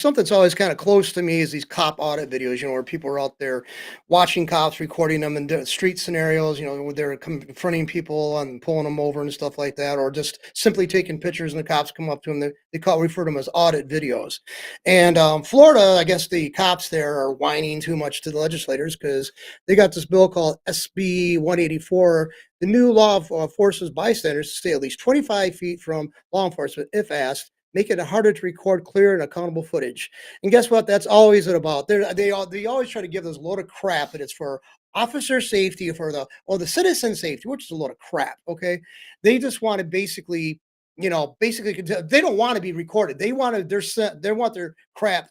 Something that's always kind of close to me is these cop audit videos, where people are out there watching cops, recording them in street scenarios, where they're confronting people and pulling them over and stuff like that, or just simply taking pictures and the cops come up to them. Refer to them as audit videos. And Florida, I guess the cops there are whining too much to the legislators because they got this bill called SB 184. The new law forces bystanders to stay at least 25 feet from law enforcement if asked, make it harder to record clear and accountable footage. And guess what? That's always it about. They always try to give this load of crap that it's for officer safety or the citizen safety, which is a load of crap. Okay, they just want to basically they don't want to be recorded. They want their crap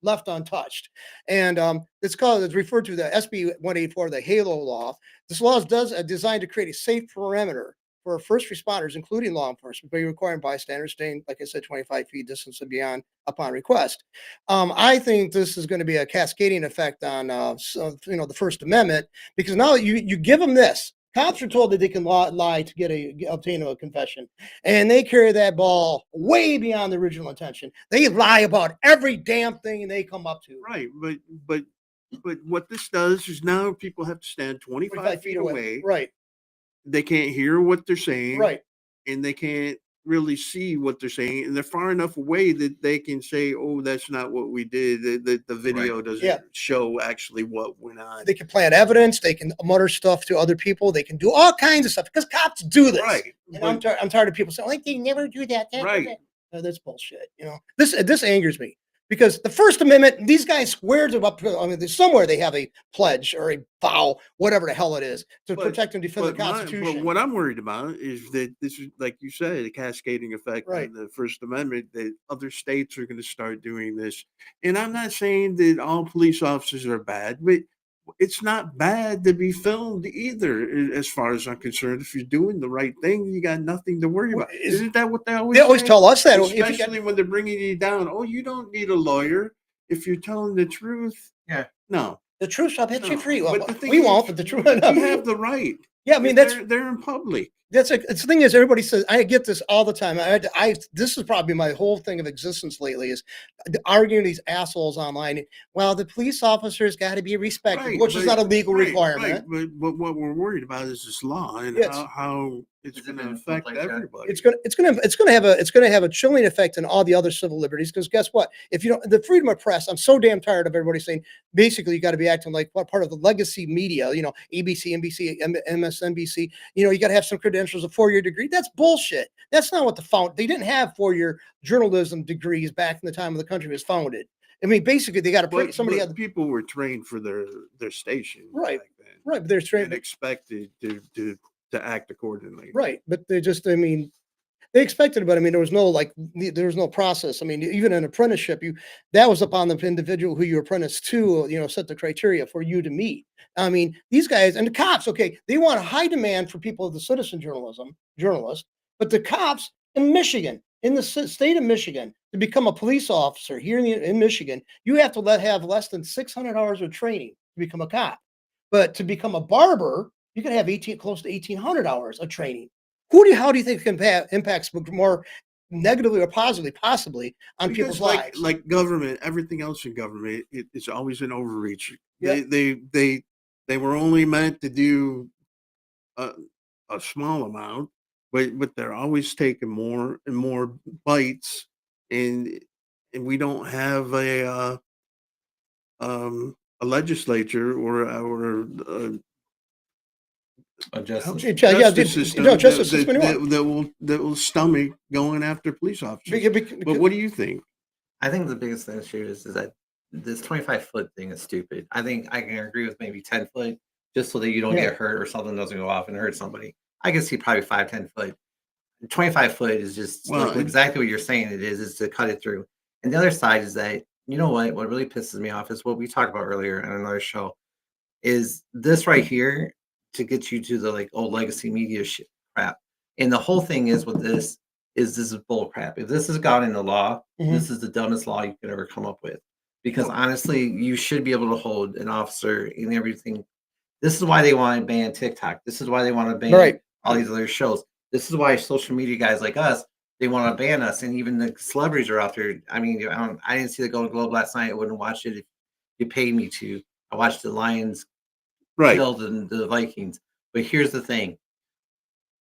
left untouched. And it's referred to the SB 184, the Halo law. This law is designed to create a safe perimeter for first responders, including law enforcement, by requiring bystanders staying, like I said, 25 feet distance and beyond upon request. I think this is going to be a cascading effect on, the First Amendment, because now you give them this. Cops are told that they can lie to obtain a confession, and they carry that ball way beyond the original intention. They lie about every damn thing they come up to. Right, but what this does is now people have to stand 25 feet away. Right. They can't hear what they're saying. Right. And they can't really see what they're saying. And they're far enough away that they can say, oh, that's not what we did. The video doesn't show actually what went on. They can plant evidence. They can mutter stuff to other people. They can do all kinds of stuff because cops do this. Right. And I'm tired of people saying, like, they never do that. Right. No, that's bullshit. This angers me. Because the First Amendment, these guys swear to up. I mean, there's somewhere they have a pledge or a vow, whatever the hell it is, to protect and defend the Constitution. But what I'm worried about is that this is, like you said, a cascading effect on the First Amendment, that other states are going to start doing this. And I'm not saying that all police officers are bad, but it's not bad to be filmed either, as far as I'm concerned. If you're doing the right thing, you got nothing to worry about. Isn't that what they always tell us that? Especially when they're bringing you down. Oh, you don't need a lawyer if you're telling the truth. Yeah. No. The truth shall set you free. Well, but we won't, but the truth. You have the right. Yeah, I mean, they're in public. The thing is, everybody says, I get this all the time. This is probably my whole thing of existence lately, is arguing these assholes online. Well, the police officers got to be respected, which is not a legal requirement. Right. But what we're worried about is this law and how it's going to affect everybody. It's going to have a chilling effect on all the other civil liberties. Because guess what? If you don't, the freedom of press, I'm so damn tired of everybody saying basically you got to be acting like part of the legacy media. ABC, NBC, MSNBC. You got to have some credentials, a 4-year degree. That's bullshit. That's not what they didn't have 4-year journalism degrees back in the time when the country was founded. I mean, basically, they got to put somebody. People were trained for their station, right? Back then. Right, but they're trained and expected to act accordingly. Right, but they expected it, but I mean, there was no process. I mean, even an apprenticeship, that was upon the individual who you apprenticed to, set the criteria for you to meet. I mean, these guys and the cops, okay, they want a high demand for people of the citizen journalists, but the cops in Michigan, in the state of Michigan, to become a police officer here in Michigan, you have to have less than 600 hours of training to become a cop. But to become a barber, you can have close to 1,800 hours of training. How do you think it impacts more negatively or positively, possibly, on people's lives? Like government, everything else in government, it's always an overreach. Yeah. They were only meant to do a small amount, but they're always taking more and more bites, and we don't have a legislature or a justice system that will stomach going after police officers. But what do you think? I think the biggest issue is that this 25-foot thing is stupid. I think I can agree with maybe 10 foot, just so that you don't get hurt or something doesn't go off and hurt somebody. I can see probably 5-10 foot. 25 foot is just exactly what you're saying. It is to cut it through. And the other side is that, what really pisses me off is what we talked about earlier on another show, is this right here to get you to the old legacy media shit crap. And the whole thing is with this is bull crap. If this has gone into law, this is the dumbest law you could ever come up with. Because honestly, you should be able to hold an officer in everything. This is why they want to ban TikTok. This is why they want to ban all these other shows. This is why social media guys like us they want to ban us, and even the celebrities are out there. I mean, I didn't see the Golden Globe last night. I wouldn't watch it if you paid me to. I watched the Lions Right. kill the Vikings. But here's the thing.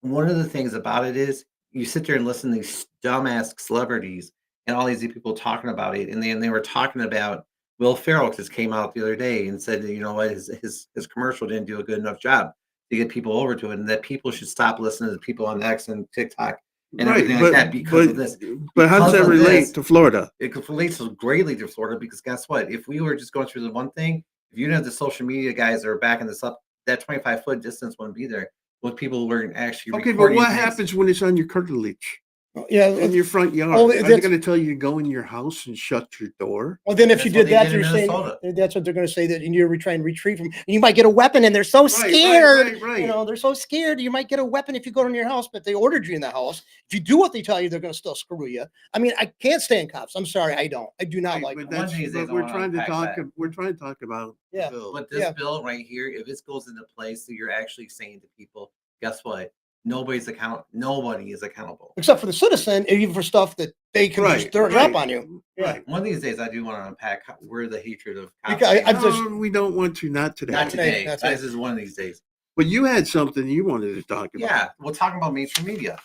One of the things about it is you sit there and listen to these dumbass celebrities and all these people talking about it, and they were talking about Will Ferrell just came out the other day and said that, you know what, his commercial didn't do a good enough job to get people over to it, and that people should stop listening to people on X and TikTok and everything like that because of this. But how does Because that of relate this, to Florida? It relates so greatly to Florida because guess what? If we were just going through the one thing, if you didn't have the social media guys that are backing this up, that 25-foot distance wouldn't be there. With people weren't actually Okay, but recording what things. happens when it's on your curtilage Yeah. in your front yard? Oh, Are they that's- going to tell you to go in your house and shut your door? Well, then if you That's what did they that, did in you're saying Minnesota. that's what they're going to say, that you're trying to retreat from. You might get a weapon, and they're so scared. Right. You know, they're so scared. You might get a weapon if you go to your house, but they ordered you in the house. If you do what they tell you, they're going to still screw you. I mean, I can't stand cops. I'm sorry, I don't. I do not Right, like but them. One of these days but I we're wanna trying to unpack talk. that. We're trying to talk about the Yeah. bill. But this Yeah. bill right here, if this goes into place, so you're actually saying to people, guess what? Nobody is accountable. Except for the citizen, even for stuff that they can just throw it up on you. Yeah. Right. One of these days, I do want to unpack where the hatred of cops. Because came I'm from. just- No, we don't want to. Not today. Not today. That's This it. is one of these days. But you had something you wanted to talk about. Yeah, we're talking about mainstream media.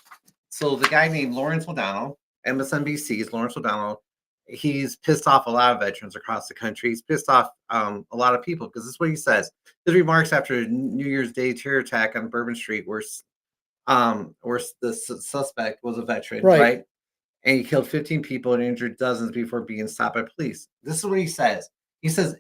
So the guy named Lawrence O'Donnell, MSNBC's Lawrence O'Donnell, he's pissed off a lot of veterans across the country. He's pissed off a lot of people because this is what he says. His remarks after New Year's Day terror attack on Bourbon Street where the suspect was a veteran, right? And he killed 15 people and injured dozens before being stopped by police. This is what he says. He says,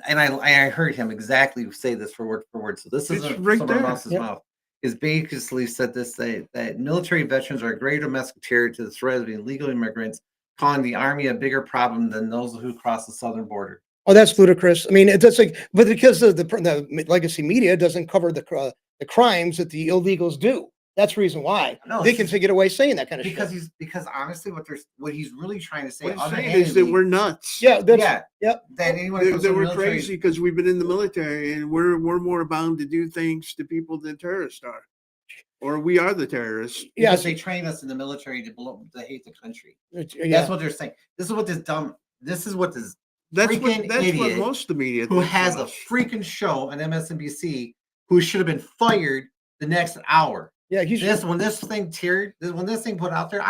and I heard him exactly say this for word. So this It's isn't right someone there. else's Yep. mouth. Is basically said this that military veterans are a greater domestic terror to the threat of illegal immigrants, calling the army a bigger problem than those who cross the southern border. Oh, that's ludicrous. I mean, it's like, but because the legacy media doesn't cover the crimes that the illegals do. That's the reason why No, they it's can just- get away saying that kind of Because shit. because honestly, what he's really trying to say, What he's saying is that we're nuts. Yeah, that's yeah, yep. that anyone who comes That from the we're military- crazy because we've been in the military and we're more bound to do things to people than terrorists are, or we are the terrorists. Because Yes. they train us in the military to hate the country. Yeah. That's what they're saying. This is what this That's freaking what idiot most of the media who thinks has of a us. freaking show on MSNBC who should have been fired the next hour. Yeah, he's When this thing put out there,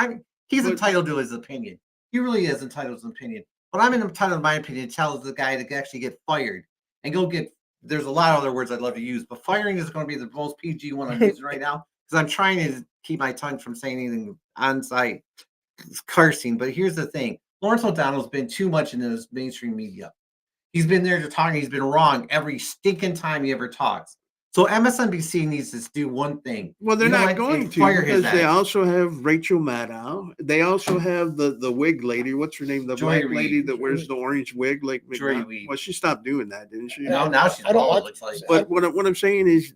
he's But- entitled to his opinion. He really is entitled to his opinion. But I'm entitled to my opinion to tell the guy to actually get fired and go get. There's a lot of other words I'd love to use, but firing is going to be the most PG one I'm using right now because I'm trying to keep my tongue from saying anything on site cursing. But here's the thing: Lawrence O'Donnell's been too much in this mainstream media. He's been there to talk. He's been wrong every stinking time he ever talks. So MSNBC needs to do one thing. Well, they're You know not what? going And to fire his because they ass. also have Rachel Maddow. They also have the wig lady. What's her name? The Joy black lady Reid. that wears the orange wig, like Joy McNaught. Reid. Well, she stopped doing that, didn't she? Now she's I don't bald, watch- looks like. But what I'm saying is,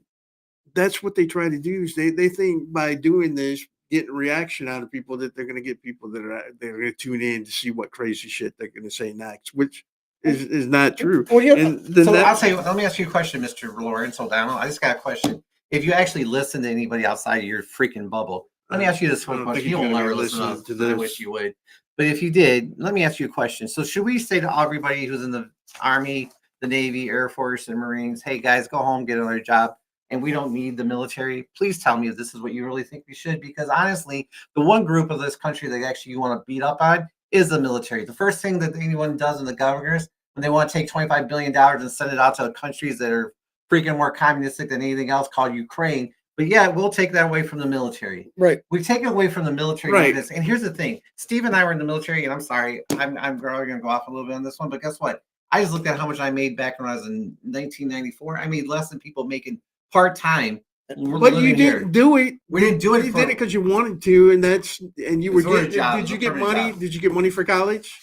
that's what they try to do. Is they think by doing this, getting reaction out of people, that they're going to get people they're going to tune in to see what crazy shit they're going to say next, which is not true. Well, you know, And then So that- I'll tell you, let me ask you a question, Mr. Lawrence O'Donnell. I just got a question. If you actually listen to anybody outside of your freaking bubble, let me ask you this I one don't question. think You he's will gonna never be listen listening to to I this. wish you would. But if you did, let me ask you a question. So should we say to everybody who's in the Army, the Navy, Air Force, and Marines, hey guys, go home, get another job, and we don't need the military? Please tell me if this is what you really think we should, because honestly, the one group of this country that actually you want to beat up on is the military. The first thing that anyone does in the governors when they want to take $25 billion and send it out to countries that are freaking more communistic than anything else called Ukraine. But yeah, we'll take that away from the military. right. We take it away from the military. Right. And here's the thing. Steve and I were in the military, and I'm sorry, I'm probably going to go off a little bit on this one, but guess what? I just looked at how much I made back when I was in 1994. I made less than people making part-time. but you living here. didn't do it. We didn't do it You for- did it because you wanted to, and you were It's for a getting. job, Did it's you a get permanent money? job. Did you get money for college?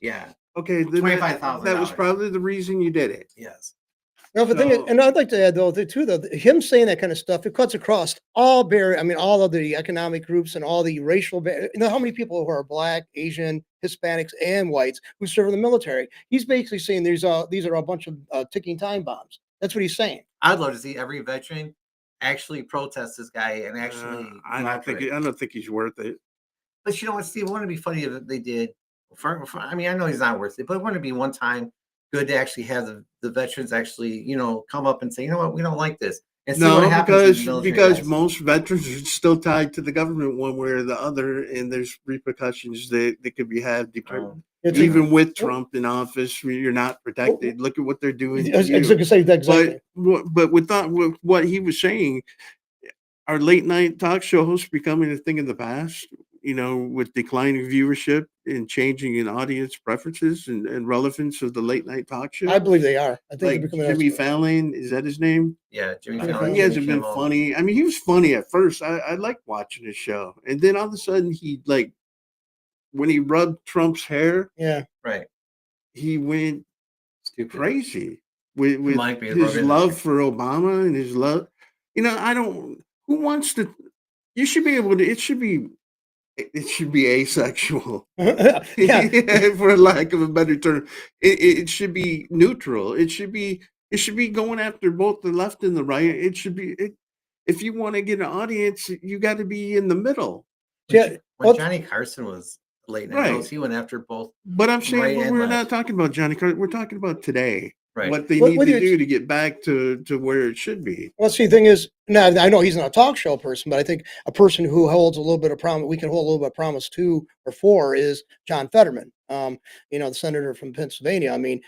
Yeah. Okay, then $25,000. that was probably the reason you did it. Yes. No, but then, So- and I'd like to add though, him saying that kind of stuff, it cuts across all all of the economic groups and all the racial. You know how many people who are black, Asian, Hispanics, and whites who serve in the military? He's basically saying these are a bunch of ticking time bombs. That's what he's saying. I'd love to see every veteran actually protest this guy and actually. I don't think he's worth it. But you know what, Steve? Wouldn't it be funny if they did? I mean, I know he's not worth it, but wouldn't it be one time good to actually have the veterans actually, come up and say, you know what, we don't like this, and see what No, happens to the military because guys. most veterans are still tied to the government one way or the other, and there's repercussions that could be had. It's Even with Trump in office, you're not protected. Look at what they're doing to I was you. going to say that exactly. But with what he was saying, are late night talk show hosts becoming a thing of the past? With declining viewership and changing in audience preferences and relevance of the late night talk show. I believe they are. I think they're Like becoming Jimmy Fallon, is that his name? Yeah, Jimmy Jimmy Fallon. Fallon. He hasn't Jimmy been Kimmel. funny. I mean, he was funny at first. I liked watching his show, and then all of a sudden, he like when he rubbed Trump's hair, Yeah. Right. he went Stupid. crazy with Might be his rubbing love his- for Obama and his love. I don't. Who wants to? You should be able to. It should be. It should be asexual. Yeah. For lack of a better term, it should be neutral. It should be going after both the left and the right. It should be. If you want to get an audience, you got to be in the middle. Yeah. When Well, Johnny Carson was late night Right. host, he went after both. But I'm saying Right and we're left. not talking about Johnny Carson. We're talking about today. Right. What they What- need what to do you- do to get back to where it should be. Well, see, the thing is, now I know he's not a talk show person, but I think a person who holds a little bit of promise, we can hold a little bit of promise to or for, is John Fetterman. The senator from Pennsylvania. I mean,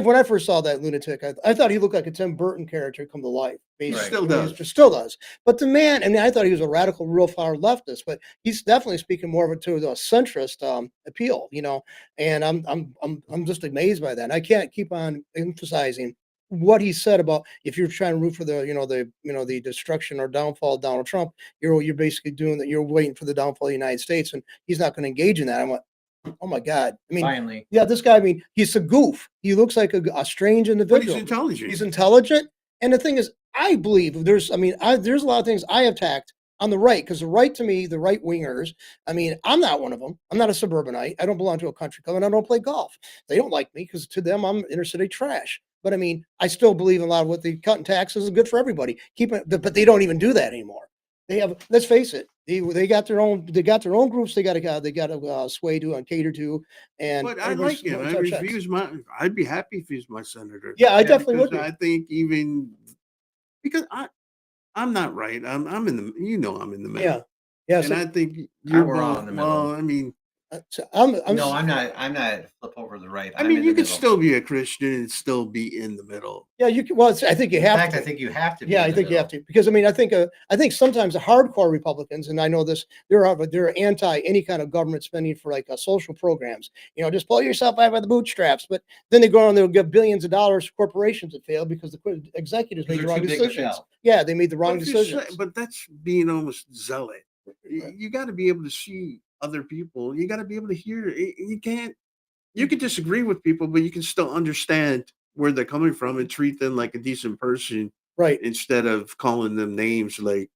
when I first saw that lunatic, I thought he looked like a Tim Burton character come to life. Basically. Still He does. just still does. But the man, and I thought he was a radical, real far leftist, but he's definitely speaking more of a to a centrist appeal. And I'm just amazed by that. And I can't keep on emphasizing what he said about if you're trying to root for the destruction or downfall of Donald Trump, you're basically doing that. You're waiting for the downfall of the United States, and he's not going to engage in that. I'm like, oh my God. I mean, Finally. yeah, this guy. I mean, he's a goof. He looks like a strange But individual. he's intelligent. He's intelligent, and the thing is, I believe there's a lot of things I attacked on the right, because the right, to me, the right wingers. I mean, I'm not one of them. I'm not a suburbanite. I don't belong to a country club, and I don't play golf. They don't like me because to them I'm inner city trash. But I mean, I still believe in a lot of what they cut in taxes is good for everybody. But they don't even do that anymore. They have, let's face it, they got their own groups they got to sway to and cater to. And But I like him. I'd be happy if he's my senator. Yeah, I definitely would. I think even because I'm not right. I'm in the I'm in the middle. Yeah, yeah. And So, I think you're we're all both, in the middle. well, I mean, so I'm No, I'm not flip over the right. I I'm mean, in you the could middle. still be a Christian and still be in the middle. Yeah, you can. Well, I think you In have fact, to. I think you have to be. Yeah, in I the think you have middle. to, because I mean, I think sometimes the hardcore Republicans, and I know this, they're anti any kind of government spending for like social programs. Just pull yourself out by the bootstraps. But then they go on, they'll give billions of dollars to corporations that fail because the executives made the They're wrong too big to decisions. fail. Yeah, they made the wrong But if you're decisions. but that's being almost zealot. Right. You got to be able to see other people. You got to be able to hear. You can't. You can disagree with people, but you can still understand where they're coming from and treat them like a decent person Right. instead of calling them names like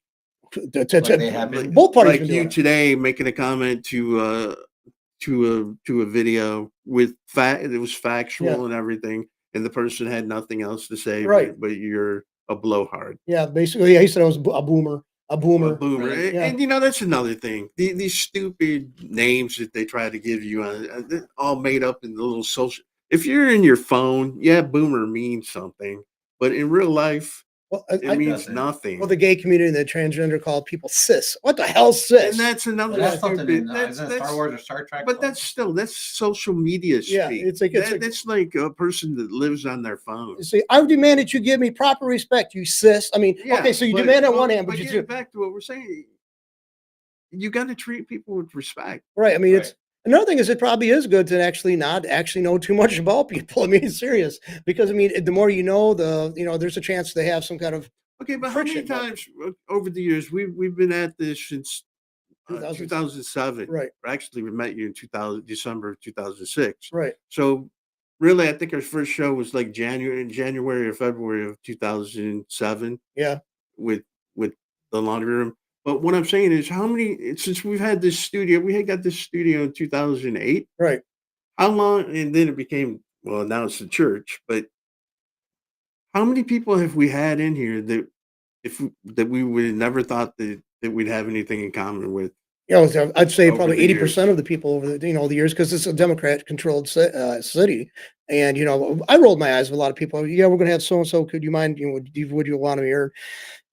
they have been. Both parties like been you doing it. today making a comment to a video with fact it was factual Yeah. and everything, and the person had nothing else to say, Right. but you're a blowhard. Yeah, basically, yeah, he said I was a boomer. A A boomer. boomer. Right. And, Yeah. and that's another thing. These stupid names that they try to give you, they're all made up in the little social. If you're in your phone, yeah, boomer means something, but in real life, Well, it means doesn't. nothing. well, the gay community and the transgender call people cis. What the hell, cis? And that's another. Well, that's something stupid- in isn't it Star Wars or Star Trek. But that's social media speak. Yeah, it's like- that's like a person that lives on their phone. You see, I demand that you give me proper respect, you cis. I mean, Yeah, okay, so you but- demand on but- one hand, but you getting do back to what we're saying, you got to treat people with respect. right. I mean, Right. it's another thing is it probably is good to actually not actually know too much about people. I mean, it's serious because I mean, the more you know, there's a chance they have some kind of Okay, but how many friction, but- times over the years we've been at this since 2007? right, Actually, we met you in December of 2006. right. So really, I think our first show was like January or February of 2007 Yeah, with the laundry room. But what I'm saying is, how many since we've had this studio? We had got this studio in 2008. right. How long? And then it became now it's the church. But how many people have we had in here that we would have never thought that we'd have anything in common with? You know, I'd say Over probably the 80% years. of the people over the years, because it's a Democrat-controlled city. And, I rolled my eyes with a lot of people. Yeah, we're going to have so and so. Could you mind? Would you want to hear?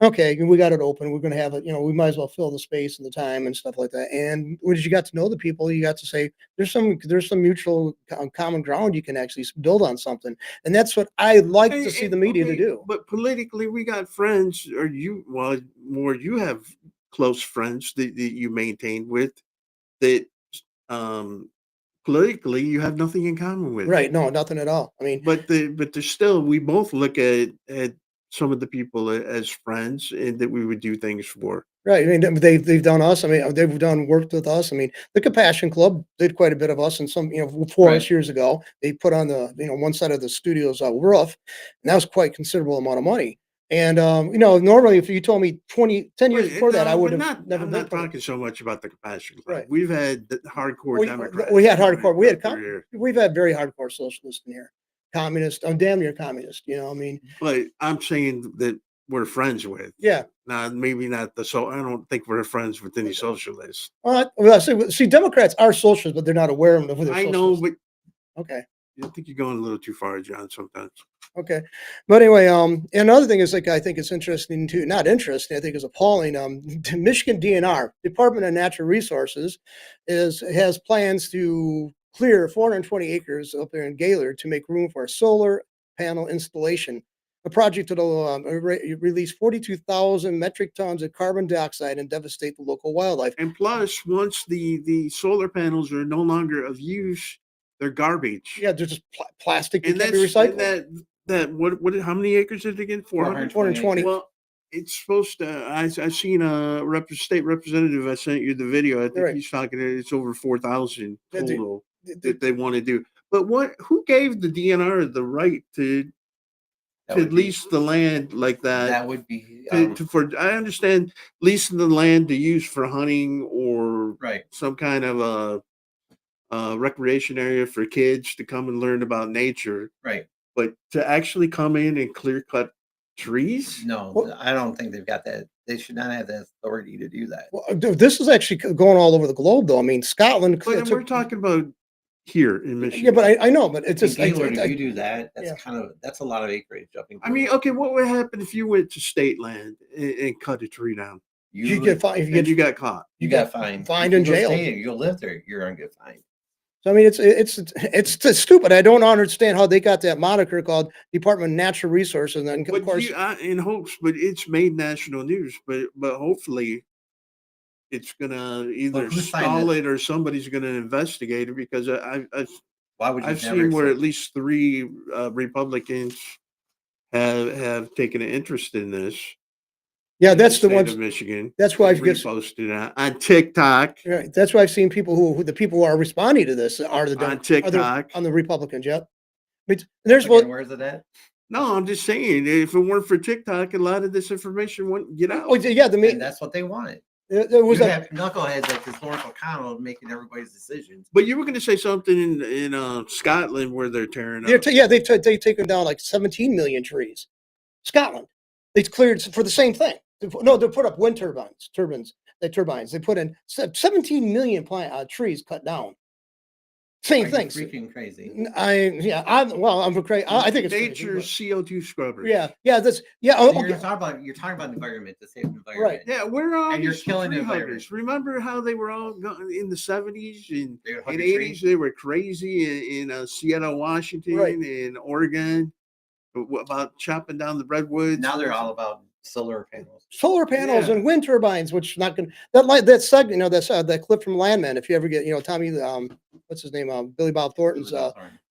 Okay, we got it open. We're going to have it. We might as well fill the space and the time and stuff like that. And when you got to know the people, you got to say there's some mutual common ground you can actually build on something. And that's what I like to see the media to do. But politically, we got friends, or well, more you have close friends that you maintain with that. Um, Politically, you have nothing in common with. Right? No, nothing at all. I mean, But there's still, we both look at some of the people as friends, and that we would do things for. right. I mean, they've done us. I mean, they've done worked with us. I mean, the Compassion Club did quite a bit of us, and some, for us Right. years ago. They put on the, one side of the studio's roof, and that was quite considerable amount of money. And normally, if you told me 10 years before that, I No, would but have never I'm been not part of it. talking so much about the Compassion Club. Right. We've had the hardcore Democrats. We had come hardcore. We had through here. we've had very hardcore socialists in here, communist. I'm damn near communist. I mean, But I'm saying that we're friends with. yeah. Now, maybe not I don't think we're friends with any socialists. Well, see, Democrats are socialists, but they're not aware of who they're I know, socialists. but Okay. I think you're going a little too far, John, sometimes. Okay. But anyway, another thing is, like, I think it's interesting too, not interesting, I think it's appalling. The Michigan DNR, Department of Natural Resources, has plans to clear 420 acres up there in Gaylord to make room for a solar panel installation. A project that'll release 42,000 metric tons of carbon dioxide and devastate the local wildlife. And plus, once the solar panels are no longer of use, they're garbage. Yeah, they're just plastic that And can't be that's recycled. that what how many acres is it again? 400. 420. Well, it's supposed to. I seen a state representative. I sent you the video. I think Right. he's talking. It's over 4,000 Yeah, total they- that they want to do. But who gave the DNR the right to That would be- lease the land like that? That would be I understand leasing the land to use for hunting or right. some kind of a recreation area for kids to come and learn about nature. Right. But to actually come in and clear cut trees? No, Well- I don't think they've got that. They should not have the authority to do that. Well, this is actually going all over the globe, though. I mean, Scotland. But we're talking about here in Michigan. Yeah, but I know, but it's In just. Gaylord, if you do that, that's yeah. that's a lot of acreage up in I mean, Gaylord. okay, what would happen if you went to state land and cut a tree down You get fined. and you got caught? you got fined. fined If and you go jailed. stay, you'll live there. You're gonna get fined. So I mean, it's just stupid. I don't understand how they got that moniker called Department of Natural Resources, and then of But course, in hopes, but it's made national news. But hopefully, it's gonna either who signed stall it? it or somebody's gonna investigate it, because Why would you I've never seen where at accept- least 3 Republicans have taken an interest in this. yeah, in that's the state ones. of Michigan. That's why I've reposted on TikTok. right, that's why I've seen people who the people who are responding to this are the On TikTok. on the Republicans. Yep. But there's Again, where's it at? No, I'm just saying, if it weren't for TikTok, a lot of this information wouldn't get out. oh yeah, And that's what they wanted. there was You a, have knuckleheads like this Lawrence O'Connell making everybody's decisions. But you were going to say something in Scotland where they're tearing they're up. they've taken down like 17 million trees. Scotland, they cleared for the same thing. No, they put up wind turbines. They put in 17 million trees cut down. Same Are you things. freaking crazy. I'm crazy. I think it's crazy, nature's CO2 scrubbers. but yeah, that's yeah. So Okay. you're talking about environment, the safe environment. Yeah, we're all And you're these killing the tree environment. huggers. Remember how they were all in the 70s and They would hug in a 80s? tree. They were crazy in Seattle, Washington, Right. and Oregon about chopping down the redwoods. Now they're all about solar panels. Solar panels Yeah. and wind turbines, which not going that's that clip from Landman. If you ever get Tommy, what's his name, Billy Bob Thornton's,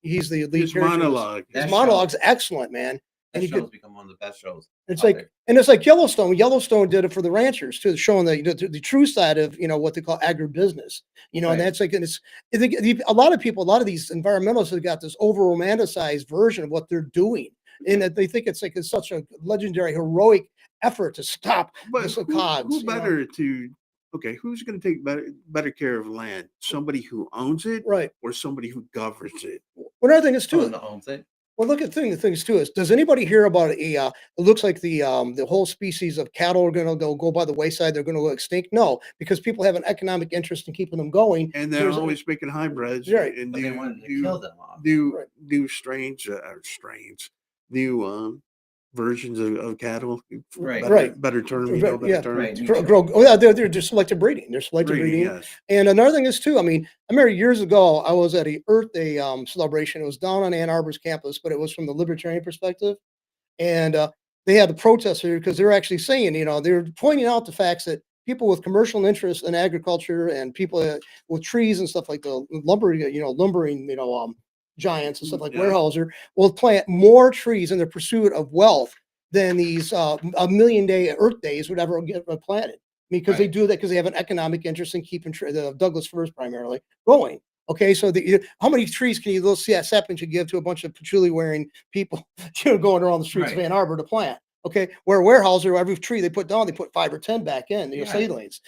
he's the lead his character in this. monologue. His That monologue's excellent, man. That And you show's could, become one of the best shows. it's out like, there. and it's like Yellowstone. Yellowstone did it for the ranchers too, showing the true side of what they call agribusiness. And Right. that's like, and I think a lot of people, a lot of these environmentalists have got this over romanticized version of what they're doing, and that they think it's such a legendary, heroic effort to stop But this who cogs. better to? Okay, who's going to take better care of land? Somebody who owns it, Right. or somebody who governs it? Another thing is too, Someone that owns it. Well, look at the things too is, does anybody hear about it looks like the whole species of cattle are gonna go by the wayside, they're gonna go extinct? No, because people have an economic interest in keeping them going. And they're There's a always making hybrids Right. and But they wanted to kill them off. Right. new new versions of cattle. Right. Better term, you Right, know, better yeah. term. Right. Oh yeah, they're just selective breeding. They're selective Breeding, breeding. yes. And another thing is too, I mean, I remember years ago, I was at a Earth Day celebration. It was down on Ann Arbor's campus, but it was from the libertarian perspective. And they had the protesters because they're actually saying, they're pointing out the facts that people with commercial interests in agriculture and people with trees and stuff like the lumbering, giants and stuff like Yeah. Weyerhaeuser will plant more trees in the pursuit of wealth than these a million day Earth days would ever get planted. Because they Right. do that because they have an economic interest in keeping the Douglas firs primarily going. Okay, so how many trees can you little saplings you give to a bunch of patchouli wearing people, going around the streets of Right. Ann Arbor to plant? Okay, where Weyerhaeuser, every tree they put down, they put 5 or 10 back in, Yeah. seedlings.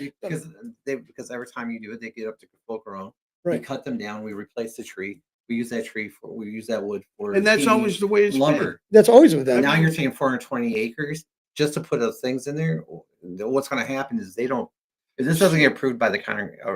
Because every time you do it, they get up to full grown. We Right. cut them down. We replace the tree. We use that wood for And that's heating, always the way it's been. lumber. That's always with them. Now you're taking 420 acres just to put those things in there. What's going to happen is if this doesn't get approved by the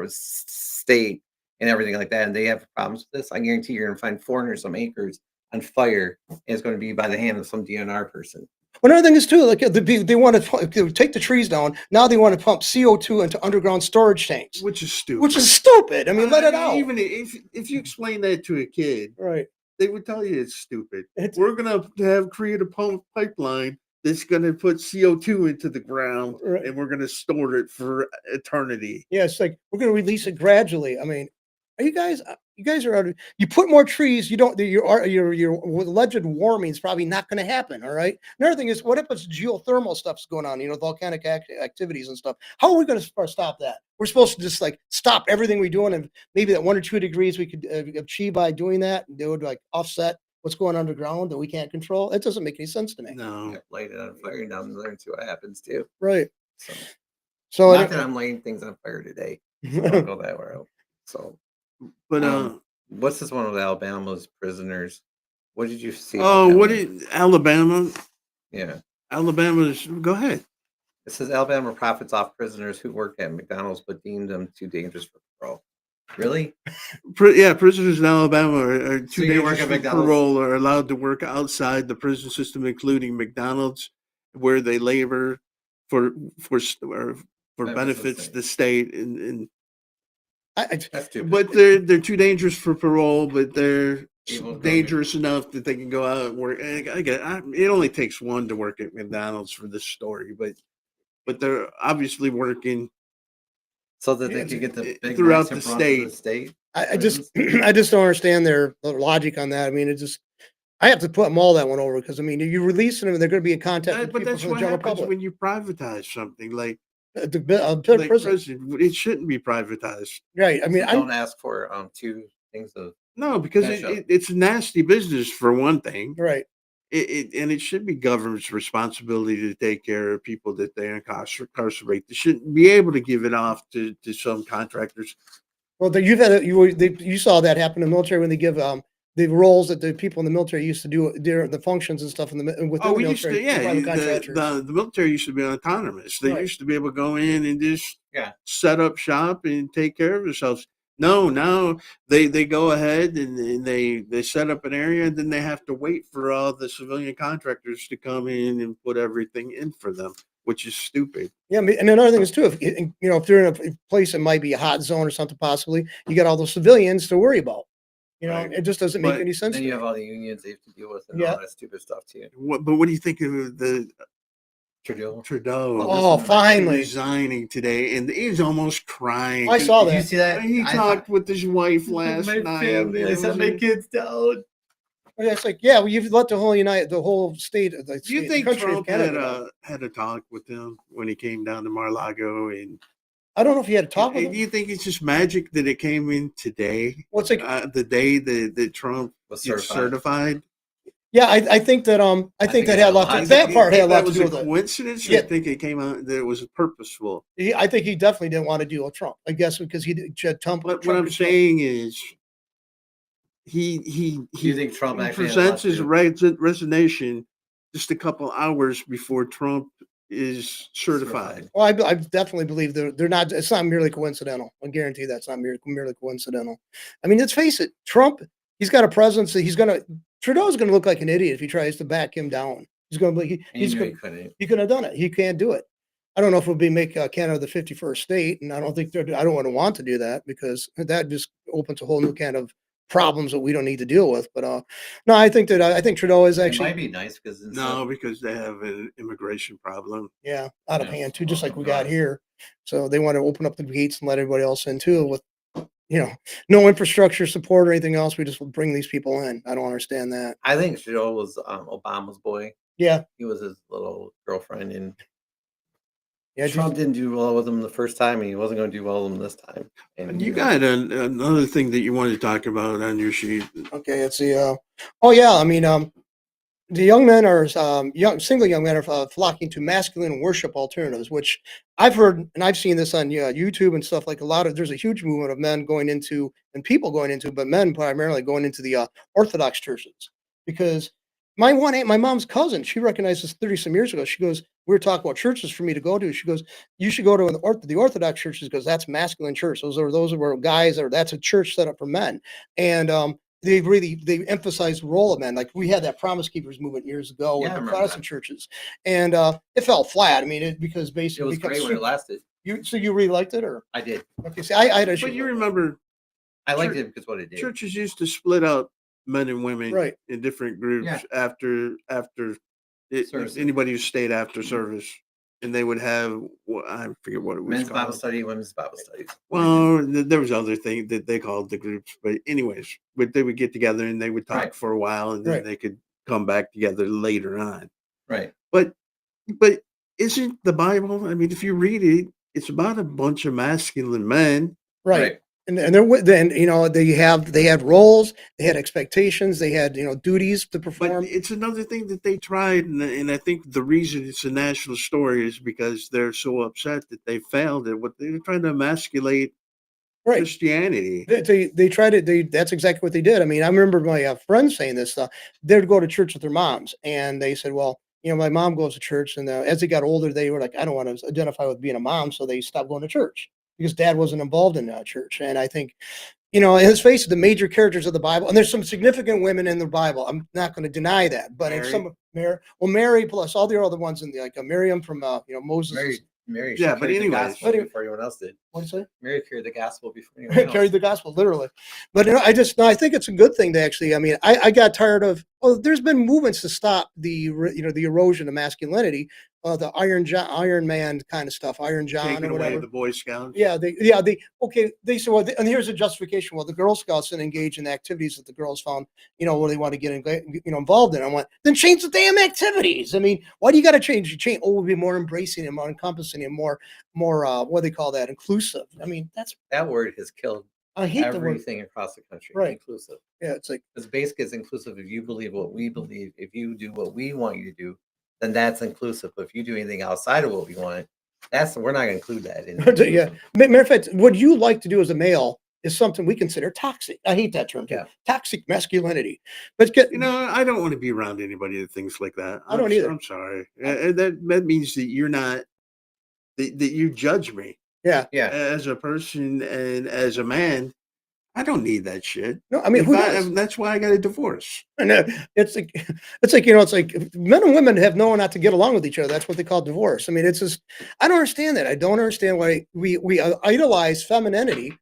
state and everything like that, and they have problems with this, I guarantee you're going to find 400 some acres on fire, and it's going to be by the hand of some DNR person. One other thing is too, like they want to take the trees down. Now they want to pump CO2 into underground storage tanks, Which is stupid. which is stupid. I mean, let it out. Even if you explain that to a kid, Right. they would tell you it's stupid. It's- We're gonna create a pump pipeline that's gonna put CO2 into the ground, Right. and we're gonna store it for eternity. Yeah, it's like we're going to release it gradually. I mean, are you guys? You guys are out. You put more trees. You don't. Your alleged warming is probably not going to happen. All right. Another thing is, what if it's geothermal stuff's going on? Volcanic activities and stuff. How are we going to stop that? We're supposed to just like stop everything we're doing, and maybe that 1 or 2 degrees we could achieve by doing that. They would like offset what's going underground that we can't control. It doesn't make any sense to me. No. Light it on fire down there and see what happens too. Right. So, So not that I'm lighting things on fire today. I'll go that route. So, But what's this one with Alabama's prisoners? What did you see? oh, about what that one? is Alabama? Yeah. Alabama's. Go ahead. It says Alabama profits off prisoners who work at McDonald's but deemed them too dangerous for parole. Really? Prisoners in Alabama are too you work dangerous at for McDonald's? parole are allowed to work outside the prison system, including McDonald's, where they labor for benefits the state and That's stupid. but they're too dangerous for parole, but they're Able to go dangerous enough that they can go out and work. And it only takes one to work at McDonald's for this story, but they're obviously working so that they Yeah, could get the big throughout massive the runs of the state. state. I just I just don't understand their logic on that. I mean, I have to put them all that one over because I mean, you release them and they're going to be in contact with But people that's from the what general happens public. when you privatize something like Prison. prison. It shouldn't be privatized. Right. I mean, So don't ask for 2 things of No, because Cash out. it's nasty business for one thing. right. And it should be government's responsibility to take care of people that they incarcerate. They shouldn't be able to give it off to some contractors. Well, you've had you saw that happen in the military when they give the roles that the people in the military used to do the functions and stuff within the We used to, military. private contractors. the military used to be autonomous. They Right. used to be able to go in and just Yeah. set up shop and take care of themselves. No, now they go ahead and they set up an area, and then they have to wait for all the civilian contractors to come in and put everything in for them, which is stupid. Yeah, I mean, and another thing is too, if they're in a place that might be a hot zone or something, possibly you got all those civilians to worry about. Right. It just doesn't make But any sense. then to you me. have all the unions they have to deal with and Yeah. all that stupid stuff too. But what do you think of the Trudeau. Trudeau? Oh, finally! Resigning today, and he's almost crying. I saw Did you that. see that? He I talked thought- with his wife last my night. family. I It set was- my kids down. Yeah, it's like, yeah, well, you've let the whole state. Do you think country of Trump Canada had a talk with him when he came down to Mar-a-Lago? And I don't know if you had to talk with do him. you think it's just magic that it came in today, Well, it's like, the day that Trump Was gets certified. certified? yeah, I think that I think that it had a had a lot. lot- That part had a lot to was do a with it. coincidence. Or Yeah. you think it came out that it was purposeful? I think he definitely didn't want to deal with Trump. I guess because he Trump. But what Trump I'm could- saying is, Do you think Trump he actually had a lot presents to his do? resignation just a couple hours before Trump is certified. Well, I definitely believe they're not. It's not merely coincidental. I guarantee that's not merely coincidental. I mean, let's face it. Trump, he's got a presence that Trudeau's gonna look like an idiot if he tries to back him down. He's gonna be. And you He's knew gonna. he couldn't. He couldn't have done it. He can't do it. I don't know if it would be make Canada the 51st state, and I don't think I don't want to do that because that just opens a whole new can of problems that we don't need to deal with. But no, I think Trudeau is It actually might be nice because No, because they have an immigration problem. out of Yeah. hand too, just like we got Nice. here. So they want to open up the gates and let everybody else in too with no infrastructure support or anything else. We just will bring these people in. I don't understand that. I think Trudeau was Obama's boy. Yeah, He was his little girlfriend, and yeah. Trump didn't do well with him the first time, and he wasn't going to do well with him this time. And you got another thing that you wanted to talk about on your sheet. Okay, it's the oh yeah, I mean the young men are single young men are flocking to masculine worship alternatives, which I've heard and I've seen this on YouTube and stuff. Like there's a huge movement of men going into and people going into, but men primarily going into the Orthodox churches because my mom's cousin, she recognized this 30 some years ago. She goes, we were talking about churches for me to go to. She goes, you should go to the Orthodox churches because that's masculine church. Those were guys, or that's a church set up for men, and they emphasize the role of men. Like we had that Promise Keepers movement years ago with Yeah, I the remember Protestant that. churches, and it fell flat. I mean, because It basically was great when it lasted. you really liked it, or I did. okay? See, I had a But you remember I liked Church- it because what it did. churches used to split up men and women Right. in different groups Yeah. after Services. anybody who stayed after service, and they would have I forget what it was Men's called. Bible study, women's Bible studies. Well, there was other thing that they called the groups, but anyways, they would get together and they would talk Right. for a while, and then Right. they could come back together later on. Right. But isn't the Bible? I mean, if you read it, it's about a bunch of masculine men. right. And then they had roles, they had expectations, they had duties to But perform. it's another thing that they tried, and I think the reason it's a national story is because they're so upset that they failed at what they're trying to emasculate Right. Christianity. They tried it. That's exactly what they did. I mean, I remember my friends saying this. They'd go to church with their moms, and they said, "Well, my mom goes to church." And as they got older, they were like, "I don't want to identify with being a mom," so they stopped going to church because dad wasn't involved in church. And I think, and let's face it, the major characters of the Bible, and there's some significant women in the Bible. I'm not going to deny that, but in Mary plus all the other ones in the Miriam from Moses. Mary Yeah, she but carried the anyways. gospel before anyone else did. What do you say? Mary carried the gospel before anyone else. Carried the gospel literally. But I think it's a good thing to actually. I mean, I got tired of. Well, there's been movements to stop the erosion of masculinity, the Iron Man kind of stuff, Iron John Taking or away whatever. the Boy Scouts. They said, well, and here's a justification. Well, the Girl Scouts didn't engage in activities that the girls found, where they want to get involved in. I went, then change the damn activities. I mean, why do you got to change? We'll be more embracing and more encompassing and more what do they call that? Inclusive. I mean, That word has killed I hate the word. everything across the country. Right. Inclusive. Yeah, it's like Because basically it's inclusive if you believe what we believe. If you do what we want you to do, then that's inclusive. But if you do anything outside of what we want, we're not going to include that. yeah. Matter of fact, what you like to do as a male is something we consider toxic. I hate that term. Yeah. Toxic masculinity. But I don't want to be around anybody that thinks like that. I don't either. I'm sorry. That means that you're not that you judge me yeah. as a person and as a man. I don't need that shit. No, I mean, That's why I got a divorce. And it's like men and women have known not to get along with each other. That's what they call divorce. I mean, it's just I don't understand that. I don't understand why we idolize femininity.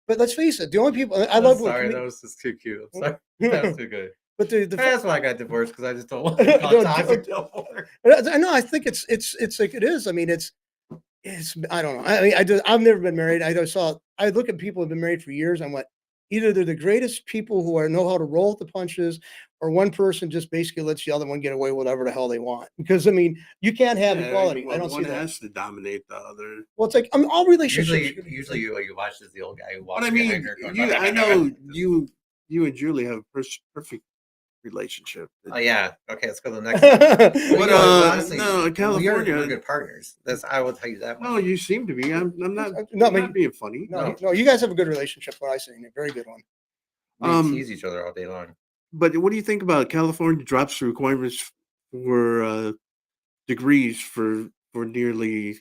But let's face it, the only people I love. Sorry, that was just too cute. I'm sorry. That was too good. But that's why I got divorced, because I just don't want to call toxic no more. I think it's like it is. I mean, it's I don't know. I mean, I've never been married. I look at people who've been married for years. I'm like, either they're the greatest people who know how to roll with the punches, or one person just basically lets the other one get away with whatever the hell they want. Because I mean, you can't have equality. I don't see one that. has to dominate the other. Well, it's like all relationships. Usually what you watch is the old guy who walks. But I mean, I know you and Julie have a perfect relationship. Oh yeah. Okay, let's go to the next one. But honestly, no, California. we're good partners. I will tell you that. No, you seem to be. I'm not. No, I'm not being funny. no, you guys have a good relationship. What I say, a very good one. We Um, tease each other all day long. but what do you think about California drops the requirements for degrees for nearly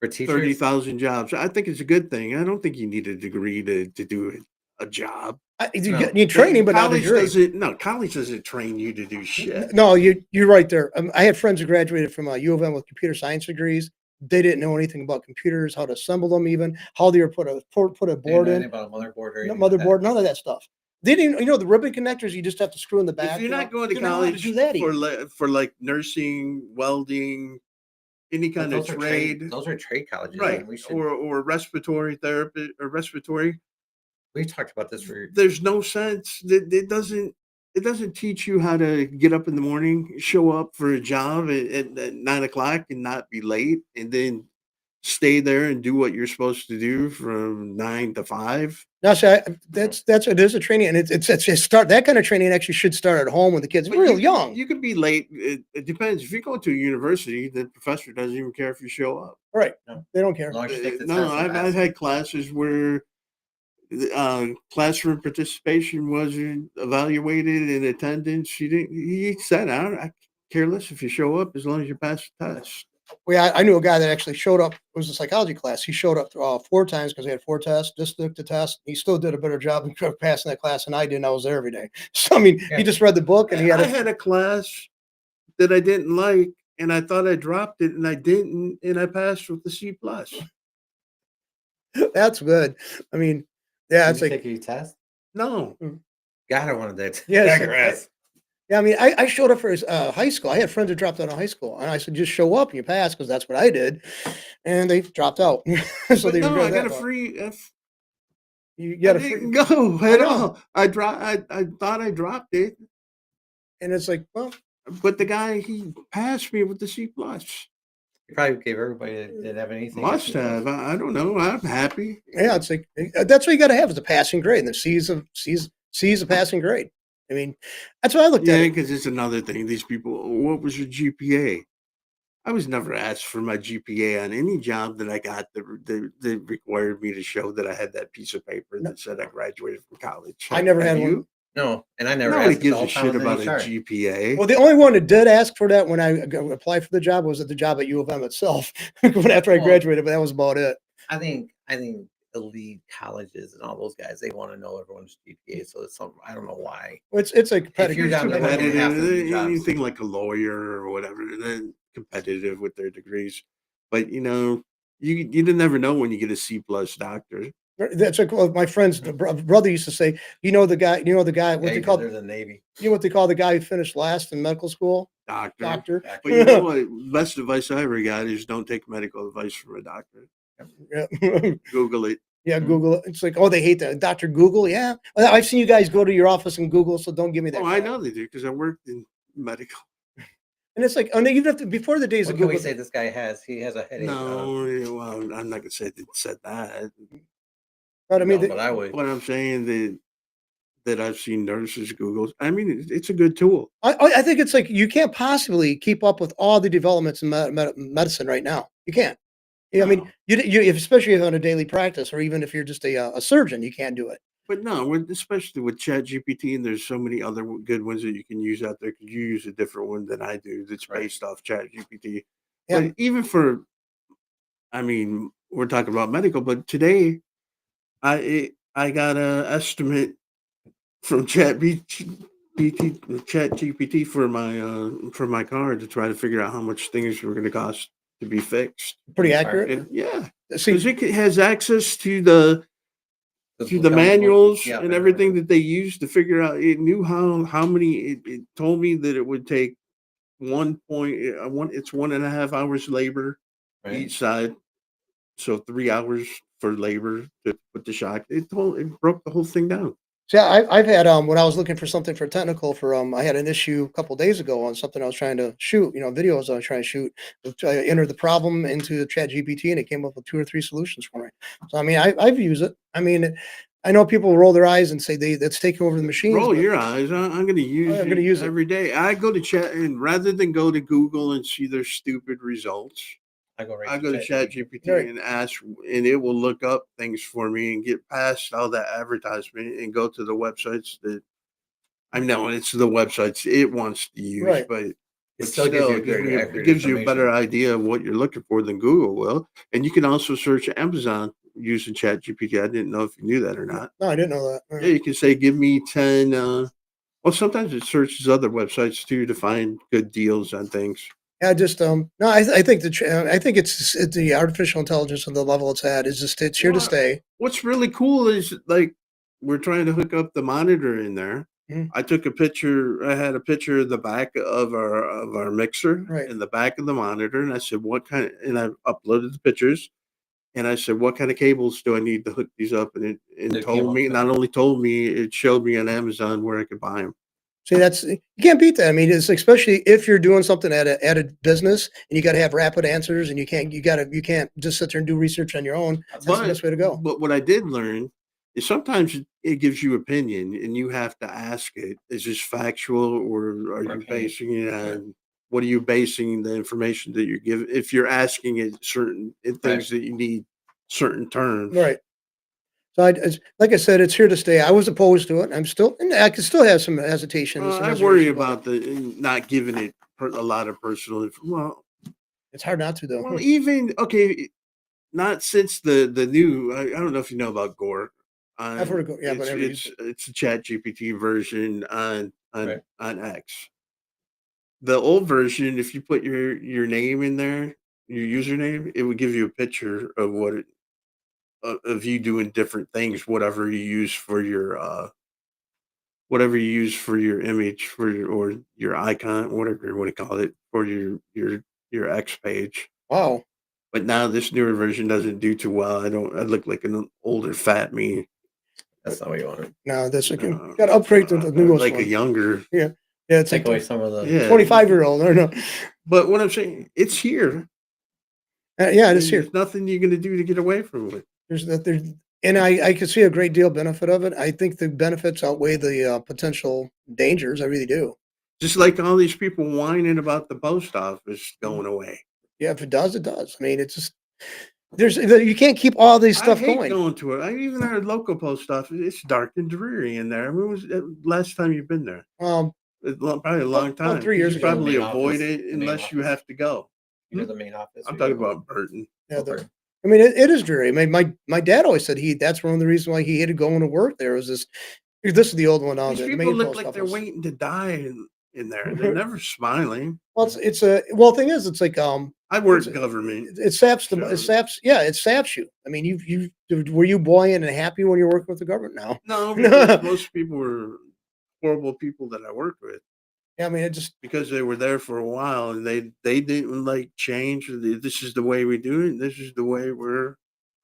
For teachers, 30,000 jobs? I think it's a good thing. I don't think you need a degree to do a job. You No. need training, but not a college degree. college doesn't train you to do shit. No, you're right there. I had friends who graduated from U of M with computer science degrees. They didn't know anything about computers, how to assemble them, even how they were put a they didn't board know in, anything about a motherboard or no anything like that. motherboard, none of that stuff. They didn't, the ribbon connectors you just have to screw in the back. If you're not going to they didn't know how college do that for even. for like nursing, welding, any But kind of those are trade, those are trade colleges, right, and we should. or respiratory therapy or respiratory, We talked about this for. there's no sense that it doesn't teach you how to get up in the morning, show up for a job at 9 o'clock and not be late, and then stay there and do what you're supposed to do from 9 to 5. No, see, that's it is a training, and it's start that kind of training actually should start at home when the kids are But real young. you could be late. It depends. If you go to a university, the professor doesn't even care if you show up. Right? No. They don't care. As long as you take the No, test and I've pass. had classes where classroom participation wasn't evaluated in attendance. He said, I care less if you show up as long as you pass the test. Well, I knew a guy that actually showed up. It was a psychology class. He showed up 4 times because he had 4 tests. Just took the test. He still did a better job in passing that class than I did. And I was there every day. So I mean, Yeah. he just read the book and he had I had a class that I didn't like, and I thought I dropped it, and I didn't, and I passed with the C+. That's good. I mean, yeah, Did it's you like take your test? No, God, I wanted that. Yes, Digress. yeah. I mean, I showed up for his high school. I had friends that dropped out of high school, and I said, just show up and you pass because that's what I did. And they dropped out. So but they no, I regret got a that. free F. You I got a didn't free, go I at know. all. I thought I dropped it, and it's like, well, but the guy he passed me with the C+. You probably gave everybody that didn't have anything. Must have. I don't know. I'm happy. yeah, it's like that's what you got to have is a passing grade, and the C's a passing grade. I mean, that's what I looked Yeah, at it. because it's another thing. These people, what was your GPA? I was never asked for my GPA on any job that I got that required me to show that I had that piece of paper No. that said I graduated from college. I never Have had one. you? No, and I never Nobody asked. 'Cause gives all a the time shit I was in about a HR. GPA. Well, the only one that did ask for that when I applied for the job was at the job at U of M itself. After I Well- graduated, but that was about it. I think elite colleges and all those guys, they want to know everyone's GPA. So it's something I don't know why. It's like you're down there working Competitive, half of the jobs. anything like a lawyer or whatever, they're competitive with their degrees. But you never know when you get a C+ doctor. That's like my friend's brother used to say. The guy. What Yeah, they call. there's a Navy. You know what they call the guy who finished last in medical school? Doctor. Doctor. But you know what? Best advice I ever got is don't take medical advice from a doctor. Yeah. Google it. Yeah, Google it. It's like, oh, they hate that. Dr. Google. Yeah. I've seen you guys go to your office and Google, so don't give me that. Oh, I crap. know they do because I worked in medical. And it's like, even if before the days What of can we Google, say this guy has? He has a headache. No, well, I'm not gonna say it said that. but I mean, no, but I would. What I'm saying that I've seen nurses Google. I mean, it's a good tool. I think it's like you can't possibly keep up with all the developments in medicine right now. You can't. Yeah, I mean, No. you especially if on a daily practice, or even if you're just a surgeon, you can't do it. But no, especially with ChatGPT, and there's so many other good ones that you can use out there. Because you use a different one than I do. That's Right. based off ChatGPT. Yeah. But even for, I mean, we're talking about medical, but today, I got an estimate from ChatGPT for my car to try to figure out how much things were going to cost to be fixed. Pretty Sorry. accurate. And yeah, See, because it has access to the manuals and everything that they use to figure out. It knew how many. It told me that it would take 1.5 hours labor Right. each side, so 3 hours for labor to put the shock. It broke the whole thing down. see, I've had when I was looking for something for technical for I had an issue a couple days ago on something I was trying to shoot. Videos I was trying to shoot. I entered the problem into the ChatGPT and it came up with 2 or 3 solutions for me. So I mean, I've used it. I mean, I know people roll their eyes and say that's taking over the machines. Roll but- your eyes. I'm going to use I'm gonna use it. every day. I go to chat, and rather than go to Google and see their stupid results, I go right I go to ChatGPT. ChatGPT Right. and ask, and it will look up things for me and get past all that advertisement and go to the websites that I know it's the websites it wants to use, Right. but It still gives you a good, it accurate gives you a better information. idea of what you're looking for than Google will. And you can also search Amazon using ChatGPT. I didn't know if you knew that or not. No, I didn't know that. Yeah, you can say, give me 10. Well, sometimes it searches other websites too to find good deals on things. I just no, I think I think it's the artificial intelligence and the level it's at is just it's here to Well, stay. what's really cool is like we're trying to hook up the monitor in there. Mhm. I took a picture. I had a picture of the back of our mixer Right. and the back of the monitor, and I said, "What kind?" And I uploaded the pictures, and I said, "What kind of cables do I need to hook these up?" And it The told cable me. too. Not only told me, it showed me on Amazon where I could buy them. See, that's you can't beat that. I mean, it's especially if you're doing something at a business and you got to have rapid answers and you can't just sit there and do research on your own. That's the best way to go. But what I did learn is sometimes it gives you opinion, and you have to ask it: is this factual, or are Or you opinion. basing it Right. on? What are you basing the information that you're giving? If you're asking it certain things that you need certain terms, Right. So like I said, it's here to stay. I was opposed to it. I'm still, and I can still have some hesitation and some I worry reservation about the not giving it a lot of personal. It's hard not to though. Well, even okay, not since the new. I don't know if you know about Gore. I've heard of Gore, yeah, but I never used it. It's a Chat GPT version Right. on X. The old version, if you put your name in there, your username, it would give you a picture of what it of you doing different things, whatever you use for your image for your or your icon, whatever you want to call it, for your X page. Wow. But now this newer version doesn't do too well. I look like an older fat me. That's not what you want. No, that's okay. Uh, Got to upgrade to the newest like a one. younger. Yeah. Yeah. It's Take like away the some of the. Yeah. 25-year-old. I don't know. But what I'm saying, it's here. Yeah, it is here. There's nothing you're gonna do to get away from it. There's that there's and I can see a great deal of benefit of it. I think the benefits outweigh the potential dangers. I really do. Just like all these people whining about the post office going away. Yeah, if it does, it does. I mean, it's just you can't keep all these I stuff hate going. going to it. I even our local post office. It's dark and dreary in there. When was the last time you've been there? Probably a long about time. 3 years You ago. probably The main avoid office, it the main unless you office. have to go. You know the main office. I'm or talking you go- about Burton. Yeah, over. I mean, it is dreary. I mean, my dad always said that's one of the reasons why he hated going to work there was this. This is the old one now. These The people main look post like they're office. waiting to die in there. They're never smiling. Well, it's a well. Thing is, it's like I work It's- government. it saps So- it saps you. I mean, you were you buoyant and happy when you're working with the government now? No, because most people were horrible people that I worked with. Yeah, I mean, it just Because they were there for a while and they didn't like change. This is the way we do it. This is the way we're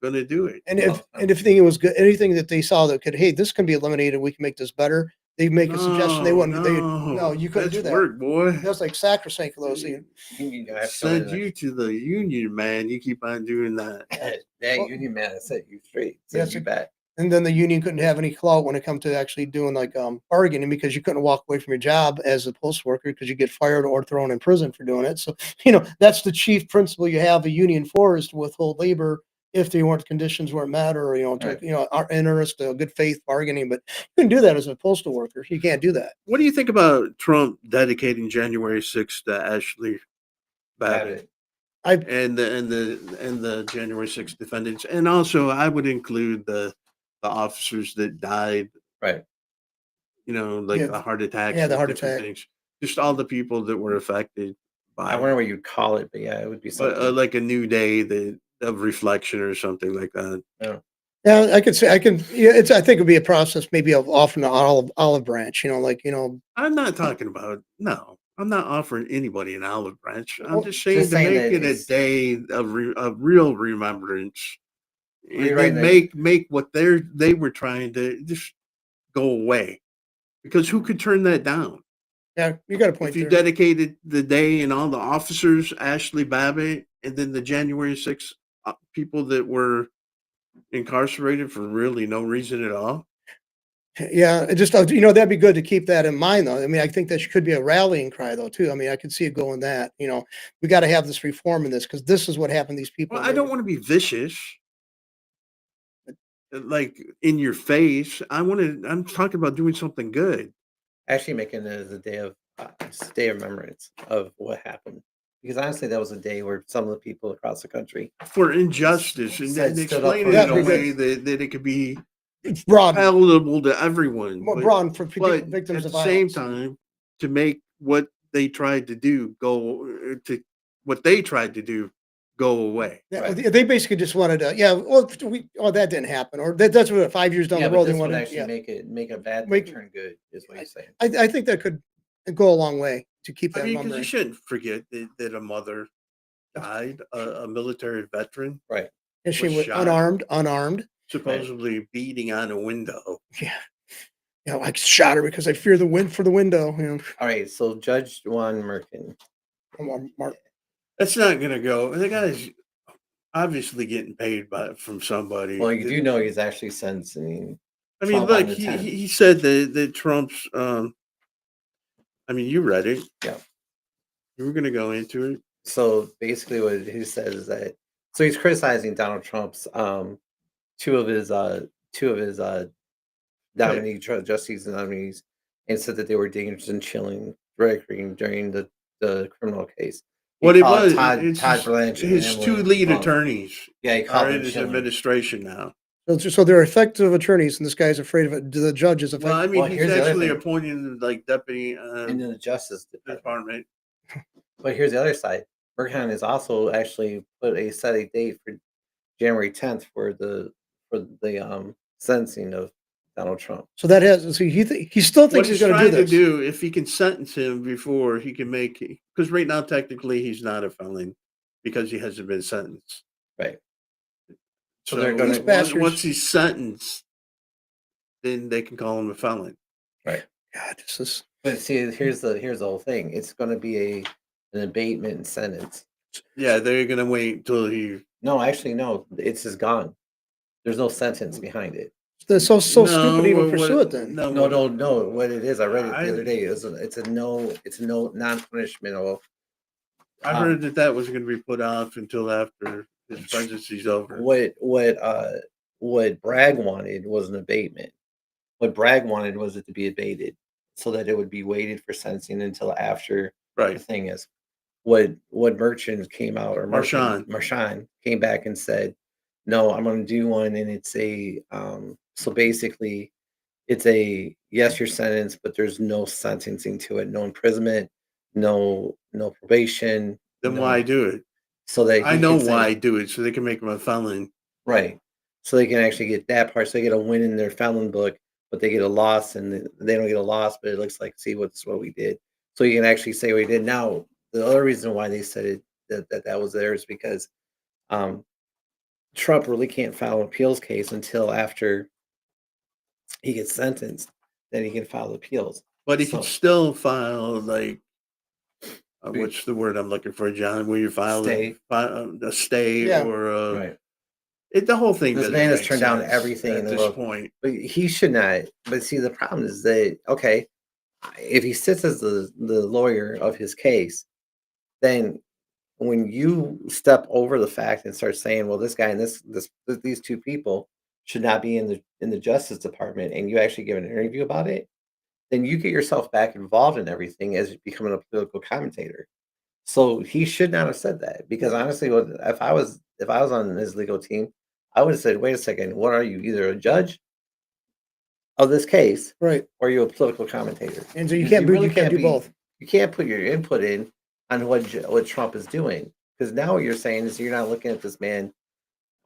gonna do it. and if you think it was good, anything that they saw that could, hey, this can be eliminated, we can make this better. They make a suggestion. They wouldn't. No, you couldn't do That's that. work, boy. That's like sacrosanct for those things. You have to go Send in you to the union, man. You keep on doing that. there. That Well- union man set you straight. Yes, Set you back. And then the union couldn't have any clout when it comes to actually doing like bargaining because you couldn't walk away from your job as a post worker because you get fired or thrown in prison for doing it. So that's the chief principle you have a union for is to withhold labor if the conditions weren't met or Right. our interest, good faith bargaining. But you couldn't do that as a postal worker. You can't do that. What do you think about Trump dedicating January 6th to Ashley Babbitt Babbitt. and the January 6th defendants? And also I would include the officers that died, Right. like Yeah. the heart attacks. Yeah, the and heart different attack. things. Just all the people that were affected by I wonder what you'd call it, but yeah, it would be something. like a new day of reflection or something like that. Yeah, I could say I can. Yeah, I think it'd be a process, maybe of offering the olive branch. I'm not talking about no. I'm not offering anybody an olive branch. I'm Well, just saying just to saying make that it a it's- day of real remembrance, and You're right, then that- make what they were trying to just go away, because who could turn that down? Yeah, you got a point If you there. dedicated the day and all the officers, Ashley Babbitt, and then the January 6th people that were incarcerated for really no reason at all. Yeah, it just, that'd be good to keep that in mind, though. I mean, I think that could be a rallying cry, though, too. I mean, I could see it going that, we got to have this reform in this because this is what happened to these people. Well, I don't want to be vicious, like in your face. I'm talking about doing something good. Actually making it as a day of day of remembrance of what happened. Because honestly, that was a day where some of the people across the country For injustice and stood up explain for it in a Yeah, way that it could be broad, palatable to everyone. more But, broad for people, but victims at of the same violence. time, to make what they tried to do go away. Yeah, Right. they basically just wanted to, yeah, well, that didn't happen, or that's what 5 years down Yeah, the but road they this would wanted, actually yeah. make a bad thing Make, turn good, is what you're saying. I think that could go a long way to keep I that mean, because you remembering. shouldn't forget that a mother died, a military veteran Right. And she was was shot, unarmed. Right. supposedly beating on a window. Yeah. I shot her because I fear the wind for the window. All right, so Judge Juan Merkin. Come on, Mark. That's not gonna go. The guy's obviously getting paid from somebody. Well, you do know he's actually sentencing I mean, Trump on look, the 10th. he said that Trump's. I mean, you read it. Yeah. You were gonna go into it. So basically, what he says is that he's criticizing Donald Trump's two of his nominee justice nominees, and said that they were dangerous and chilling during the criminal case. He What it called was, Todd it's Blanche and his two Emily lead Trump. attorneys Yeah, he are called in them his chilling. administration now. So they're effective attorneys, and this guy's afraid of it. The judge is Well, I effective. mean, Well, he's here's the other actually thing. appointing like deputy into the Justice Department. department. But here's the other side. Burkhan has also actually set a date for January 10th for the sentencing of Donald Trump. So that has, so he still What thinks he's he's going to do trying to this. do, if he can sentence him before he can make, because right now technically he's not a felon because he hasn't been sentenced. Right. So they're gonna- These bastards- once he's sentenced, then they can call him a felon. Right. God, this is. But see, here's the whole thing. It's going to be an abatement sentence. Yeah, they're gonna wait until he. No, actually, no. It's just gone. There's no sentence behind it. That's so No, stupid to even what- pursue it then. No, No. What it is, I read it the other day. It's a no non-punishmental. I heard that was going to be put off until after his presidency's over. What Bragg wanted was an abatement. What Bragg wanted was it to be abated so that it would be waited for sentencing until after the Right. thing is. What Merchant came out, or Marchand came back and said, no, I'm going to do one, and it's a so basically it's a yes, you're sentenced, but there's no sentencing to it, no imprisonment, no probation. Then no- why do it? So that I he know can say- why do it, so they can make him a felon. right? So they can actually get that part. So they get a win in their felon book, but they get a loss, and they don't get a loss, but it looks like, see, what's what we did. So you can actually say we did. Now the other reason why they said it that was there is because Trump really can't file an appeals case until after he gets sentenced. Then he can file appeals. But he So- can still file like what's the word I'm looking for, John? Where you file a stay Yeah. or Right. The whole thing. This doesn't man has make turned down sense everything in at the this world. point. But he should not. But see, the problem is that, okay, if he sits as the lawyer of his case, then when you step over the fact and start saying, well, this guy and these two people should not be in the Justice Department, and you actually give an interview about it, then you get yourself back involved in everything as becoming a political commentator. So he should not have said that, because honestly, if I was on his legal team, I would have said, wait a second, what are you, either a judge of this case, Right. or are you a political commentator? And so you Because can't do both. You can't put your input in on what Trump is doing, because now what you're saying is you're not looking at this man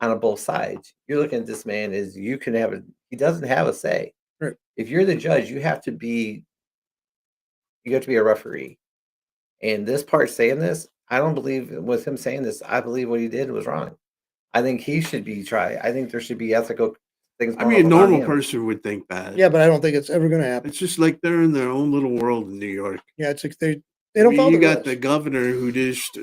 on both sides. You're looking at this man as he doesn't have a say. Right. If you're the judge, you have to be a referee. And this part saying this, I don't believe with him saying this. I believe what he did was wrong. I think he should be tried. I think there should be ethical things. I mean, a normal person would think that. Yeah, but I don't think it's ever going to happen. It's just like they're in their own little world in New York. Yeah, it's like they don't follow You the got rules. the governor who just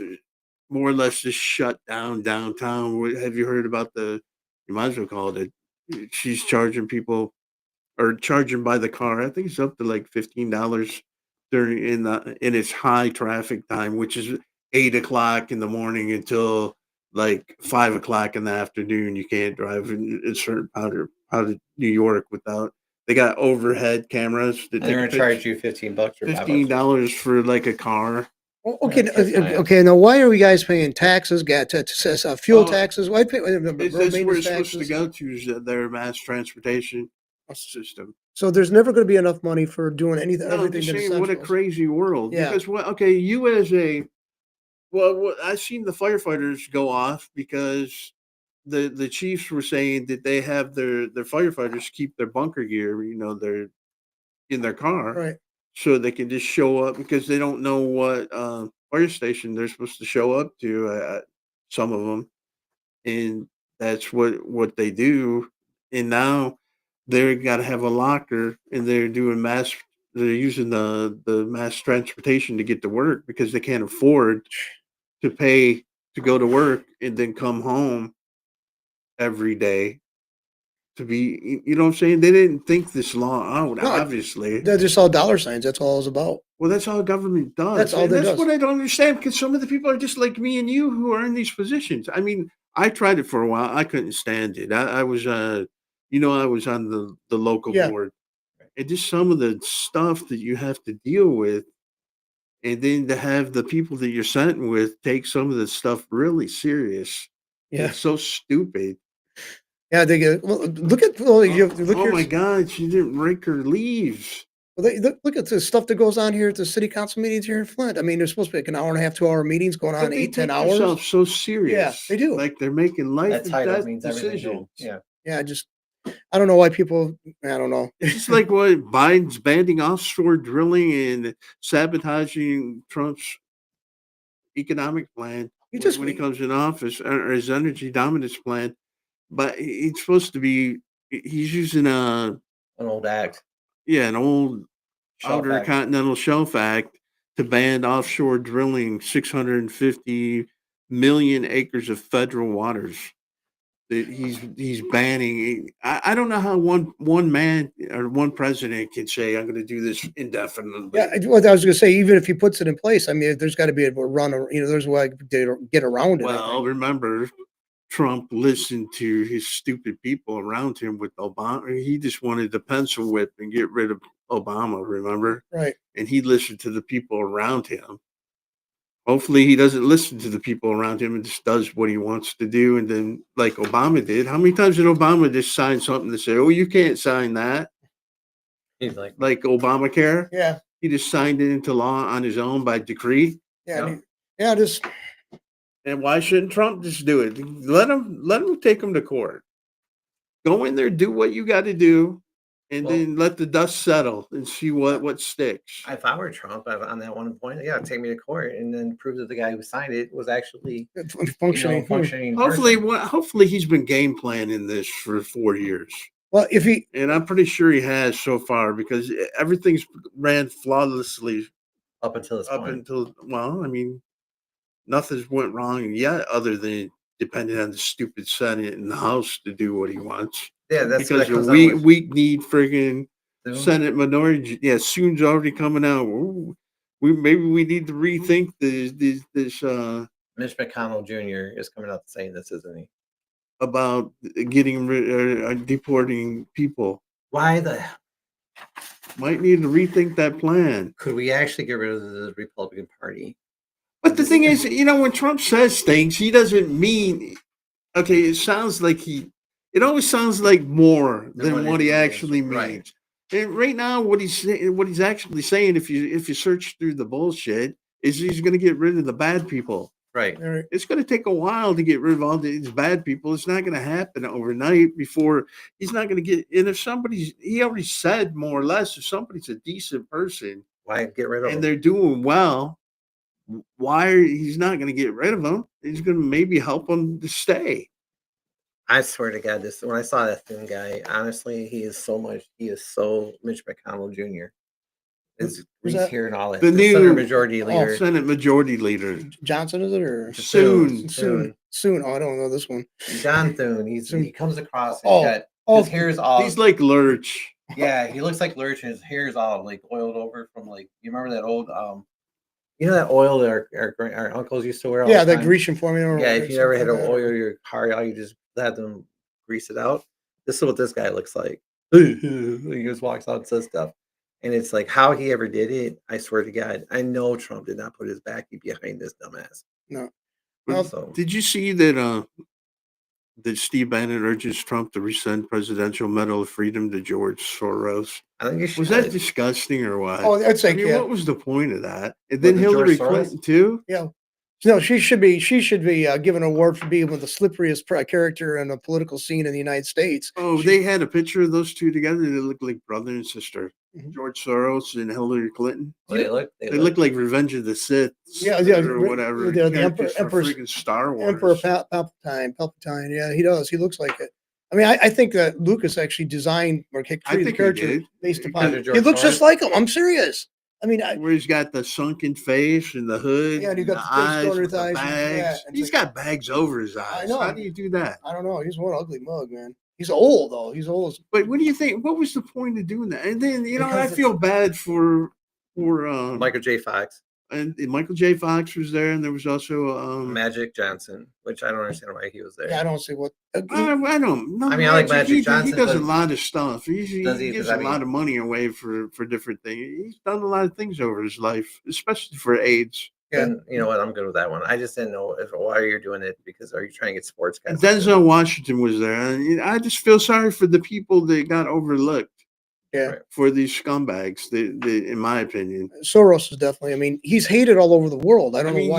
more or less just shut down downtown. Have you heard about you might as well call it. She's charging people or charging by the car. I think it's up to like $15 during in its high traffic time, which is 8 o'clock in the morning until like 5 o'clock in the afternoon. You can't drive in certain part of New York without. They got overhead cameras that And they're take gonna a charge you $15 or $5. $15 for like a car. Okay, That's fine. okay. Now, why are we guys paying taxes? Got fuel Oh, taxes? Why pay road That's where maintenance it's supposed to taxes? go to is their mass transportation system. So there's never going to be enough money for doing anything, No, I'm everything just that saying, what a essentials. crazy world. Yeah. Because what? Okay, you as a well, I've seen the firefighters go off because the chiefs were saying that they have their firefighters keep their bunker gear, they're in their car, Right. so they can just show up because they don't know what fire station they're supposed to show up to. Some of them, and that's what they do. And now they're got to have a locker, and they're doing mass. They're using the mass transportation to get to work because they can't afford to pay to go to work and then come home every day to be. You know what I'm saying? They didn't think this law out. No, Obviously, they're just all dollar signs. That's all it's about. well, that's all government does. That's all And they that's does. what I don't understand because some of the people are just like me and you who are in these positions. I mean, I tried it for a while. I couldn't stand it. I was, I was on the local Yeah. board, and just some of the stuff that you have to deal with, and then to have the people that you're sent with take some of the stuff really serious. Yeah. It's so stupid. Yeah. They get, well, look at, well, you look Oh here. my God, she didn't rake her leaves. Well, look at the stuff that goes on here at the city council meetings here in Flint. I mean, there's supposed to be like an hour and a half, 2 hour meetings going on But they 8, 10 take hours. themselves so serious. they do. Like they're making life That and title death means everything. decisions. Yeah. Yeah. I don't know why people, I don't know. It's just like what Biden's banning offshore drilling and sabotaging Trump's economic plan You just, when he comes in office, or his energy dominance plan. But he's supposed to be. He's using An old act. an old Shelf Outer Act. Continental Shelf Act to ban offshore drilling 650 million acres of federal waters. That he's banning. I don't know how one man or one president can say I'm going to do this indefinitely. yeah, what I was going to say, even if he puts it in place, I mean, there's got to be a run, there's a way to get around it. I Well, think. remember, Trump listened to his stupid people around him with Obama. He just wanted the pencil whip and get rid of Obama, remember? Right. And he listened to the people around him. Hopefully, he doesn't listen to the people around him and just does what he wants to do. And then, like Obama did, how many times did Obama just sign something to say, oh, you can't sign that? He's like Obamacare? Yeah. He just signed it into law on his own by decree. Yeah. Yeah. Just, And why shouldn't Trump just do it? Let him take him to court. Go in there, do what you got to do, and then let the dust settle and see what sticks. if I were Trump on that one point, yeah, take me to court and then prove that the guy who signed it was actually functioning. functioning. Hopefully he's been game planning this for 4 years. Well, if he, And I'm pretty sure he has so far because everything's ran flawlessly up until this point. I mean, nothing's went wrong yet other than depending on the stupid Senate and the House to do what he wants. Yeah, that's what Because that comes we down with. need friggin' Soon. Senate minority. Yeah, soon's already coming out. Ooh, we need to rethink this Mitch McConnell Jr. is coming out saying this, isn't he? about getting deporting people. Why the Might need to rethink that plan. could we actually get rid of the Republican Party? But the thing is, when Trump says things, he doesn't mean. Okay, it always sounds like more than what he actually means. Right. And right now, what he's actually saying, if you search through the bullshit, is he's going to get rid of the bad people. Right. It's going to take a while to get rid of all these bad people. It's not going to happen overnight. Before he's not going to get. And if he already said more or less, if somebody's a decent person, Why get rid of and them? they're doing well, he's not going to get rid of them. He's going to maybe help them to stay. I swear to God, when I saw that thin guy, honestly, he is so Mitch McConnell Jr. Is hearing all that. The new Senate Majority Leader. Senate Majority Leader. Johnson, is it, or Soon. Oh, I don't know this one. John Thune. He comes across. Oh, His hair is all. He's like Lurch. Yeah, he looks like Lurch, and his hair is all like oiled over from like you remember that old you know that oil that our uncles used to wear all Yeah, the that time? Grecian formula. Yeah, if you ever had to something like that, oil your car out, you just let them grease it out. This is what this guy looks like. He just walks out and says stuff. And it's like how he ever did it, I swear to God. I know Trump did not put his back behind this dumbass. no. But Well, So did you see that Steve Bannon urges Trump to rescind Presidential Medal of Freedom to George Soros? I think you should. Was that disgusting or what? oh, it's I like, mean, yeah, what was the point of that? And Was then it George Hillary Soros? Clinton too. yeah. No, she should be given an award for being with the slipperiest character in the political scene in the United States. Oh, She- they had a picture of those two together. They look like brother and sister. Mhm. George Soros and Hillary Clinton. They look. They look like Revenge of the Sith. Yeah, yeah, or whatever. the characters from Emperor's- freaking Star Wars. Emperor Palpatine. Yeah, he does. He looks like it. I mean, I think that Lucas actually designed or I created the think he character did. based He upon. did. He George looks just Soros? like him. I'm serious. I mean, Where he's got the sunken face and the hood. Yeah, and you got the the face eyes going with his the eyes and- yeah, bags. it's He's like- got bags over his eyes. know. How do you do that? I don't know. He's one ugly mug, man. He's old though. He's old. But what do you think? What was the point of doing that? And then I Because feel bad for Michael J. Fox, and Michael J. Fox was there, and there was also Magic Johnson, which I don't understand why he was there. Yeah, I don't see what. I don't know. I mean, I like Magic He Johnson, does a but- lot of stuff. He Does he? gives 'Cause I a lot mean- of money away for different things. He's done a lot of things over his life, especially for AIDS. Yeah. And you know what? I'm good with that one. I just didn't know why you're doing it because are you trying to get sports guys? And Denzel Washington was there, and I just feel sorry for the people that got overlooked. Yeah. Right. For these scumbags, in my opinion. Soros is definitely. I mean, he's hated all over the world. I don't mean, know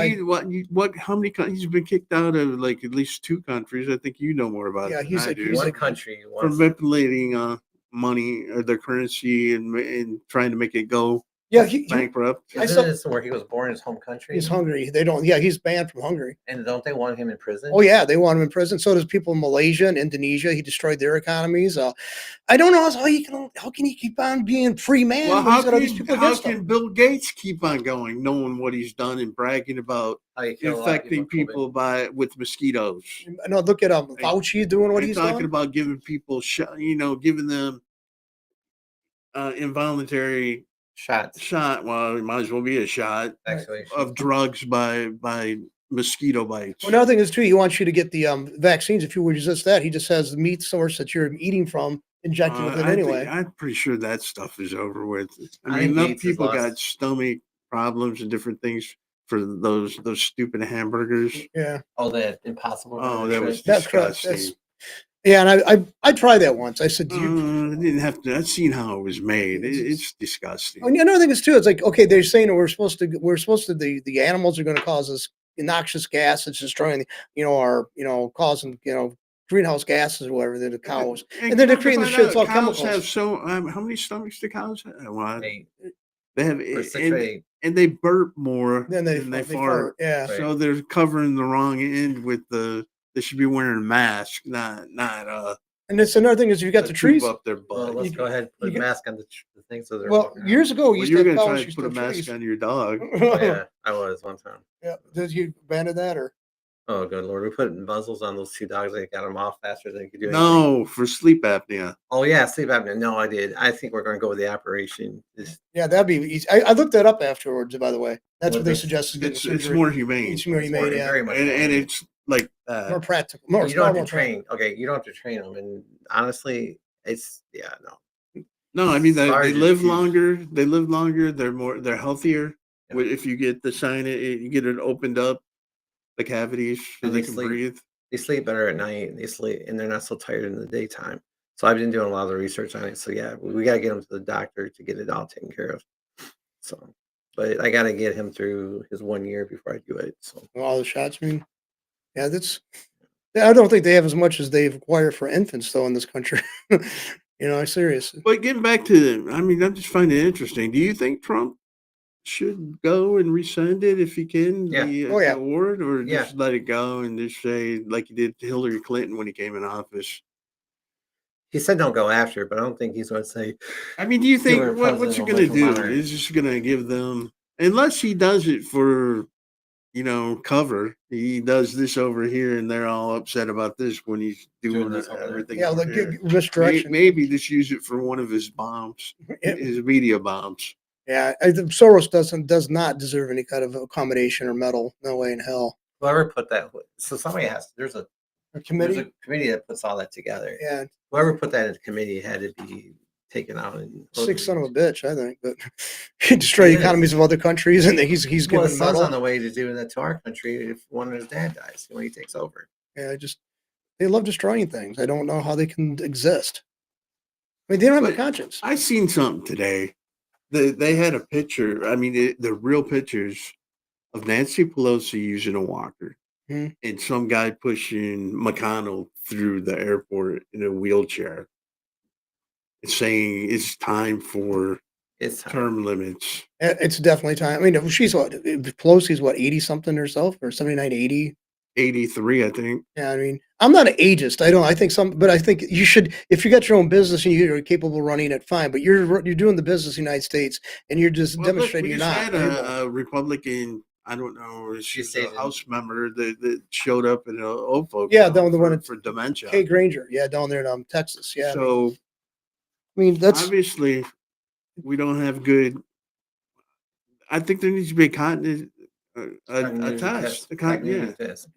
why. how many? He's been kicked out of like at least 2 countries. I think you know more about Yeah, it. he's than I like- do. he's One like- country For wants manipulating money or their currency and trying to make it go Yeah, he bankrupt. I Isn't saw- this where he was born, his home country? he's Hungary. They don't. Yeah, he's banned from Hungary. And don't they want him in prison? Oh yeah, they want him in prison. So does people in Malaysia and Indonesia. He destroyed their economies. I don't know how can he keep on being free man? Well, when how he's got all these people how against him? can Bill Gates keep on going, knowing what he's done and bragging about How you kill a lot of infecting with COVID. people with mosquitoes? No, look at Fauci doing what And he's talking doing. about giving people, giving them involuntary shots. shot. Well, it might as well be a shot Actually, of drugs by mosquito bites. Well, another thing is too, he wants you to get the vaccines. If you resist that, he just has the meat source that you're eating from injected with it anyway. I'm pretty sure that stuff is over with. I I mean, think enough Gates has people lost- got stomach problems and different things for those stupid hamburgers. Yeah, Oh, that impossible. Oh, burger that shit. was that's correct. disgusting. Yeah, and I tried that once. I said, I didn't have to. I've seen how it was made. It's disgusting. And another thing is too, it's like, okay, they're saying that the animals are going to cause this noxious gas that's destroying, causing, greenhouse gases or whatever, the cows. And then they're come to creating the find shit, it's out, all cows chemicals. have so how many stomachs do cows have? Well, Hey, they have, or 6 or and, 8. and they burp more Then than they fart. Yeah. Right. So they're covering the wrong end with they should be wearing a mask, not And it's another thing is you got a the tube trees. up their Well, butt. let's go ahead and put you a get- mask on the thing so they're Well, walking around. years ago, Well, you used you're to have gonna try cows to used put to a have mask trees. on your dog. Oh, yeah, I was one time. Yeah. Did you abandon that or? Oh, good lord. We put muzzles on those 2 dogs. They got them off faster than they could do anything. No, for sleep apnea. Oh, yeah, sleep apnea. No, I did. I think we're going to go with the operation. Yeah, that'd be easy. I looked that up afterwards, by the way. That's Well, what they this- suggested. getting It's surgery. more humane, It's more humane, yeah. very much and more. it's like More practical. More, you don't have more to train. Okay, you don't have to train them. And honestly, it's, yeah, no. no. I mean, they Sorry, live dude. longer. They live longer. They're healthier. Yeah. If you get the sign, you get it opened up, the cavities, so And they they can sleep. breathe. They sleep better at night. They sleep, and they're not so tired in the daytime. So I've been doing a lot of the research on it. So yeah, we got to get him to the doctor to get it all taken care of. So, but I got to get him through his 1 year before I do it. So all the shots. I mean, yeah, I don't think they have as much as they've acquired for infants though in this country. Seriously. But getting back to, I mean, I just find it interesting. Do you think Trump should go and rescind it if he can, Yeah. the Yeah. award, or Yeah. just let it go and just say like he did to Hillary Clinton when he came in office? he said don't go after it, but I don't think he's going to say. I mean, do you think were what's he president going to of do? Monterey. Is just going to give them, unless he does it for, cover. He does this over here, and they're all upset about this when he's doing this over there. everything. Yeah, over like here. misdirection. Maybe just use it for one of his bombs, his media bombs. Yeah, Soros does not deserve any kind of accommodation or medal. No way in hell. Whoever put that, so somebody has. There's a committee. There's a committee that puts all that together. Yeah, whoever put that in the committee had to be taken out. And sick son of a bitch, I think. But he destroyed the economies of other countries, and he's well, given his medal. son's on the way to doing that to our country if one of his dad dies when he takes over. Yeah, they love destroying things. I don't know how they can exist. I mean, they don't have a conscience. I seen something today. They had a picture. I mean, the real pictures of Nancy Pelosi using a walker and some guy pushing McConnell through the airport in a wheelchair, saying it's time for term limits. It's definitely time. I mean, she's Pelosi's 80 something herself, or 79, 80. 83, I think. Yeah, I mean, I'm not an ageist. But I think you should, if you got your own business and you're capable of running it, fine. But you're doing the business in the United States, and you're just demonstrating you're not. Had a Republican, I don't know, she's a House member that showed up in a old folks. Yeah, the one for dementia. Kay Granger, yeah, down there in Texas. Yeah. So, I mean, that's obviously we don't have good. I think there needs to be a test.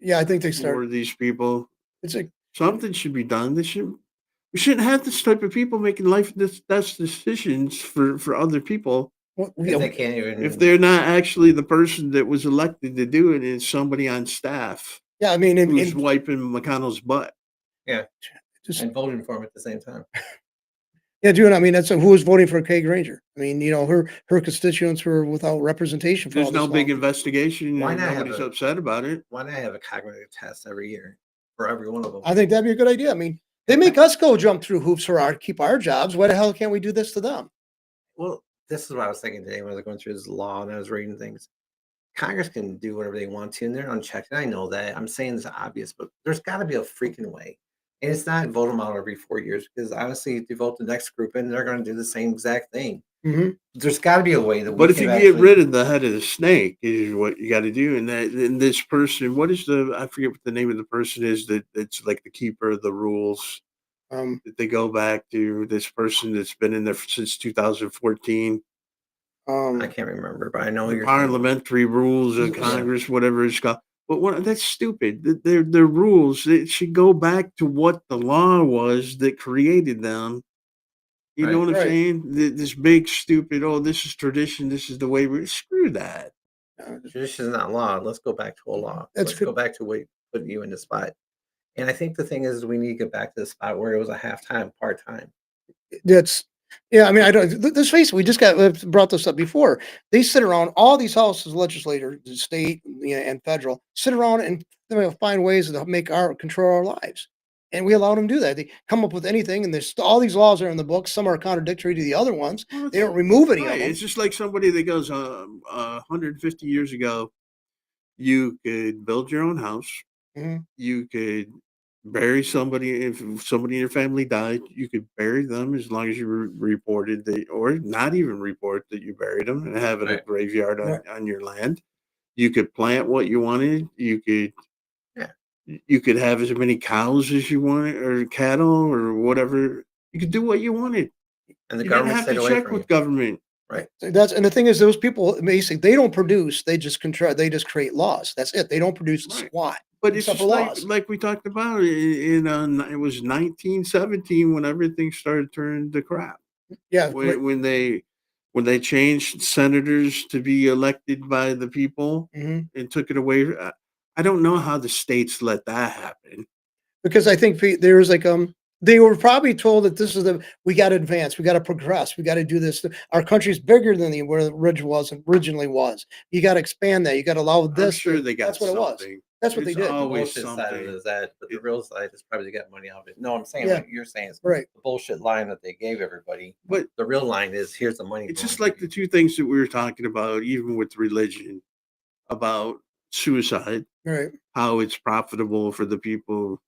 Yeah, I think they start for these people. It's like something should be done. We shouldn't have this type of people making life best decisions for other people. They can't even, if they're not actually the person that was elected to do it, is somebody on staff. Yeah, I mean, who's wiping McConnell's butt. Yeah, and voting for him at the same time. Yeah, dude. I mean, that's who was voting for Kay Granger. I mean, her constituents were without representation. There's no big investigation. Why not? Nobody's upset about it. Why not have a cognitive test every year for every one of them? I think that'd be a good idea. I mean, they make us go jump through hoops for keep our jobs. Why the hell can't we do this to them? Well, this is what I was thinking today when I was going through this law and I was reading things. Congress can do whatever they want to, and they're unchecked. And I know that. I'm saying it's obvious, but there's got to be a freaking way. And it's not vote them out every 4 years, because honestly, if you vote the next group in, they're going to do the same exact thing. Mm-hmm. There's got to be a way that. But if you get rid of the head of the snake, is what you got to do. And this person, what is I forget what the name of the person is that's like the keeper of the rules. That they go back to this person that's been in there since 2014. I can't remember, but I know your parliamentary rules of Congress, whatever it's called. But that's stupid. Their rules, it should go back to what the law was that created them. You know what I'm saying? This big stupid, this is tradition, this is the way we screw that. Tradition is not law. Let's go back to a law. Let's go back to what put you in the spot. And I think the thing is, we need to get back to the spot where it was a half-time, part-time. Yeah, I mean, let's face it, we just brought this up before. They sit around, all these houses, legislators, state and federal, sit around and find ways to control our lives. And we allow them to do that. They come up with anything, and there's all these laws are in the book. Some are contradictory to the other ones. They don't remove any of them. It's just like somebody that goes 150 years ago, you could build your own house. Mm-hmm. You could bury somebody. If somebody in your family died, you could bury them as long as you reported or not even report that you buried them, and have a graveyard on your land. You could plant what you wanted. You could have as many cows as you wanted, or cattle, or whatever. You could do what you wanted, and the government didn't have to check with government. Right. And the thing is, those people basically, they don't produce. They just they just create laws. That's it. They don't produce squat. But it's just like we talked about in it was 1917 when everything started turning to crap. Yeah. When they changed senators to be elected by the people and took it away. I don't know how the states let that happen. Because I think there's they were probably told that we got to advance, we got to progress, we got to do this. Our country's bigger than where the originally was. You got to expand that. You got to allow this. I'm sure they got that's what something. it was. That's what they did. The bullshit side of it is that, but the real side is probably to get money out of it. No, I'm saying what you're saying is right. The bullshit line that they gave everybody. But the real line is, here's the money. It's just like the two things that we were talking about, even with religion, about suicide. Right. How it's profitable for the people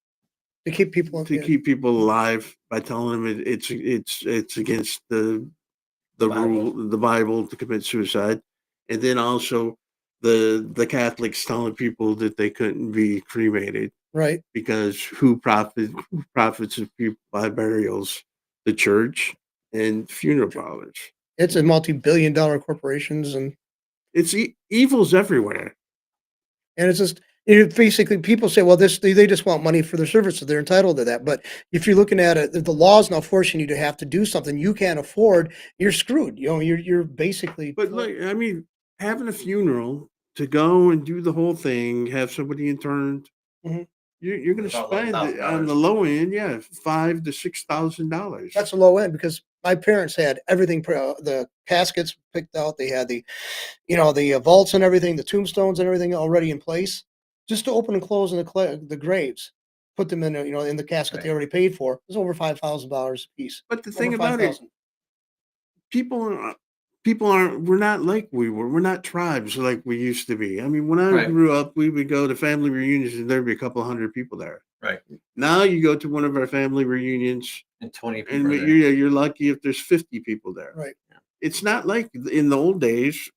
to keep people keep people alive by telling them it's against the rule, the Bible, to commit suicide. And then also the Catholics telling people that they couldn't be cremated Right. because who profits of people by burials? The church and funeral parlors. It's a multi-billion-dollar corporations, and It's evil's everywhere. it's just basically people say, well, they just want money for their services. They're entitled to that. But if you're looking at it, the law's now forcing you to have to do something you can't afford. You're screwed. You're basically. But look, I mean, having a funeral to go and do the whole thing, have somebody interned, Mhm. you're going to About spend on $11,000. the low end, yeah, $5,000 to $6,000. That's a low end because my parents had everything. The caskets picked out. They had the vaults and everything, the tombstones and everything already in place. Just to open and close the graves, put them in in the casket they Right. already paid for. It was over $5,000 a piece. But the Over thing about it, 5,000. people aren't. We're not like we were. We're not tribes like we used to be. I mean, when I Right. grew up, we would go to family reunions and there'd be a couple hundred people there. Right. Now you go to one of our family reunions, And 20 and people. Are there. you're lucky if there's 50 people there. Right. It's not like in the old days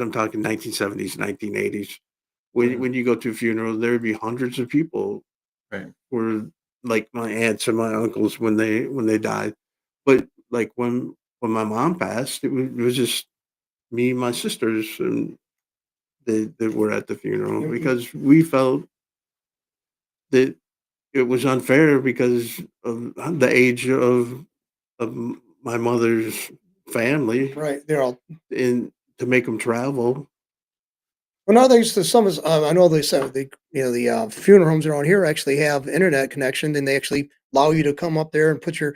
I'm talking 1970s, 1980s. Mhm. When you go to a funeral, there would be hundreds of people. Right. Were like my aunts and my uncles when they died, but like when my mom passed, it was just me and my sisters, and that were at the funeral Mhm. because we felt that it was unfair because of the age of my mother's family, Right. They're all. and to make them travel. Well, nowadays, some is I know they said the funeral homes around here actually have internet connection, and they actually allow you to come up there and put your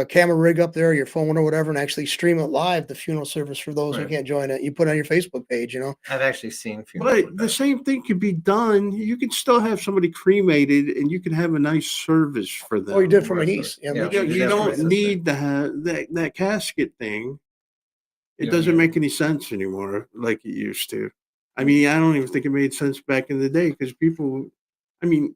camera rig up there, your phone or whatever, and actually stream it live, the funeral service for those who Right. can't join it. You put it on your Facebook page. I've actually seen funerals But with the that. same thing could be done. You could still have somebody cremated, and you can have a nice service for them. Oh, you did for my Right, so- niece. Yeah, yeah, my we You, did niece. you that for my don't sister. need to have that casket thing. It Yeah, doesn't yeah. make any sense anymore like it used to. I mean, I don't even think it made sense back in the day because people, I mean,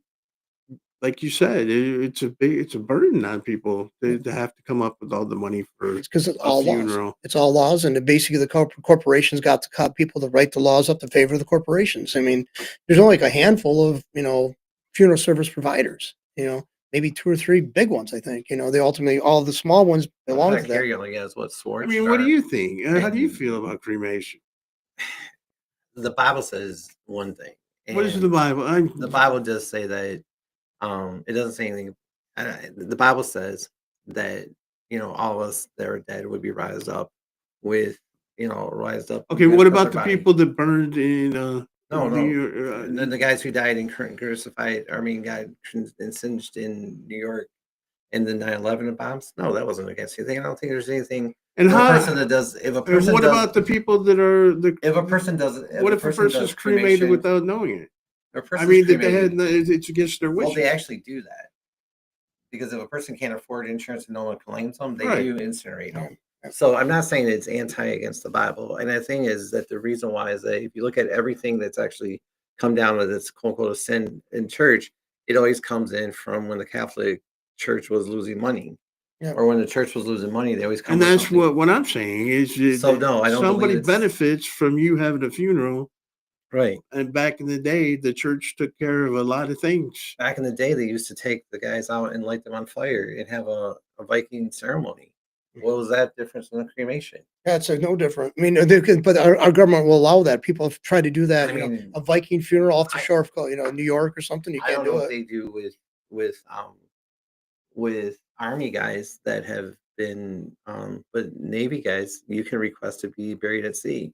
like you said, it's a burden on people to have to come up with all the money for It's because it's a all laws. funeral. It's all laws, and basically the corporations got the people to write the laws up to favor the corporations. I mean, there's only like a handful of funeral service providers. Maybe two or three big ones. I think they ultimately all the small ones belong to that. Carrie only has what I Swartz. mean, what do or- you think? How do you and- feel about cremation? The Bible says one thing. What is and the Bible? The Bible does say that. It doesn't say anything. The Bible says that all of us that are dead would be raised up with raised up. Okay, with what their about the body. people that burned in No, New no. York, And then the guys who died in crucified, got singed in New York in the 9/11 bombs? No, that wasn't against anything. I don't think there's anything. and If a how? person that does, if a And person what does, about the people that are the? if a person does, What if a person person's does cremated cremation, without knowing it? if a I person's mean, that they cremated, had it's against their well, wishes. they actually do that because if a person can't afford insurance and no one claims them, they Right. do incinerate them. Yeah. So I'm not saying it's anti against the Bible, and the thing is that the reason why is that if you look at everything that's actually come down with this quote unquote sin in church, it always comes in from when the Catholic Church was losing money, Yeah. or when the church was losing money, they always come. And with that's something. what I'm saying is that So, no, I don't somebody believe it's- benefits from you having a funeral. Right. And back in the day, the church took care of a lot of things. Back in the day, they used to take the guys out and light them on fire and have a Viking ceremony. What was that difference in the cremation? That's no different. I mean, but our government will allow that. People have tried to do that. I mean, a Viking funeral off the I- shore of New York or something. You I can't don't know do what it. they do with Army guys that have been, but Navy guys, you can request to be buried at sea.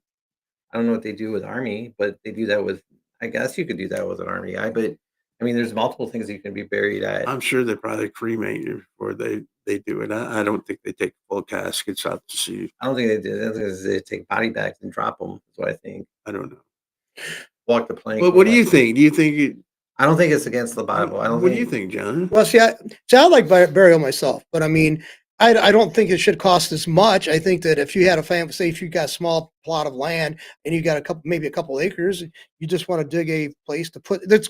I don't know what they do with Army, but they do that with. I guess you could do that with an Army guy, but I mean, there's multiple things you can be buried at. I'm sure they probably cremate you before they do it. I don't think they take full caskets out to sea. I don't think they do. I think they take body bags and drop them. That's what I think. I don't know. Walk the plank. But what do you think? Do you think it? I don't think it's against the Bible. I don't. What do you think, John? Well, see, I like burial myself, but I mean, I don't think it should cost as much. I think that if you had a family, say if you got a small plot of land and you got maybe a couple acres, you just want to dig a place to put that's,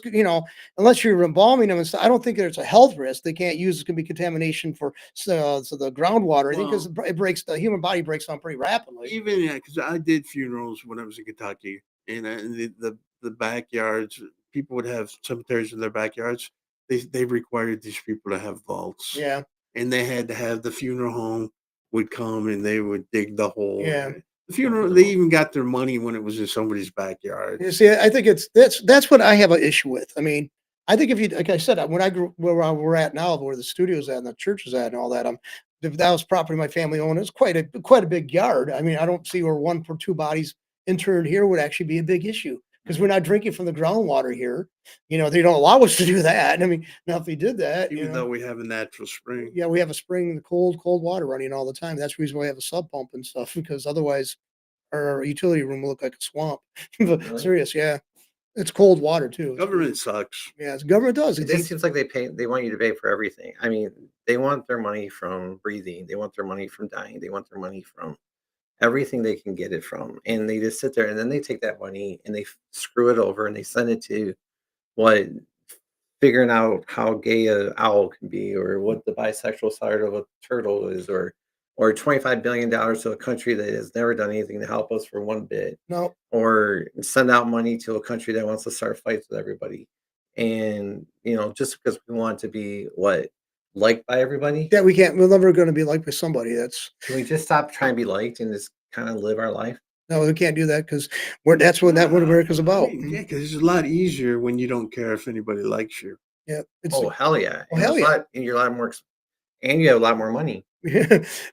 unless you're embalming them and stuff, I don't think there's a health risk. They can't use, it's going to be contamination for so the groundwater, I think, because Well, it breaks, the human body breaks down pretty rapidly. even because I did funerals when I was in Kentucky, and the backyards, people would have cemeteries in their backyards. They required these people to have vaults, Yeah. and they had to have the funeral home would come and they would dig the hole. Yeah. The funeral, they even got their money when it was in somebody's backyard. You see, I think that's what I have an issue with. I mean, I think if you, like I said, when I grew where we're at now, where the studio's at and the church is at and all that, if that was property my family owned, it's quite a big yard. I mean, I don't see where one or two bodies interred here would actually be a big issue because we're not drinking from the groundwater here. They don't allow us to do that. I mean, now if they did that, Even though we have a natural spring. yeah, we have a spring, the cold water running all the time. That's the reason why we have a sub pump and stuff, because otherwise our utility room will look like a swamp. But Really? serious, yeah. It's cold water too. Government sucks. Yeah, the government does. It just seems like they want you to pay for everything. I mean, they want their money from breathing, they want their money from dying, they want their money from everything they can get it from. And they just sit there and then they take that money and they screw it over and they send it to what figuring out how gay a owl can be, or what the bisexual side of a turtle is, or $25 billion to a country that has never done anything to help us for one bit, No, or send out money to a country that wants to start fights with everybody. And just because we want to be liked by everybody, yeah, we're never going to be liked by somebody. can we just stop trying to be liked and just kind of live our life? No, we can't do that because that's what America's about. Yeah, because it's a lot easier when you don't care if anybody likes you. Yeah, it's Oh hell yeah! Oh, hell it's a yeah. lot, and you're a lot more, and you have a lot more money.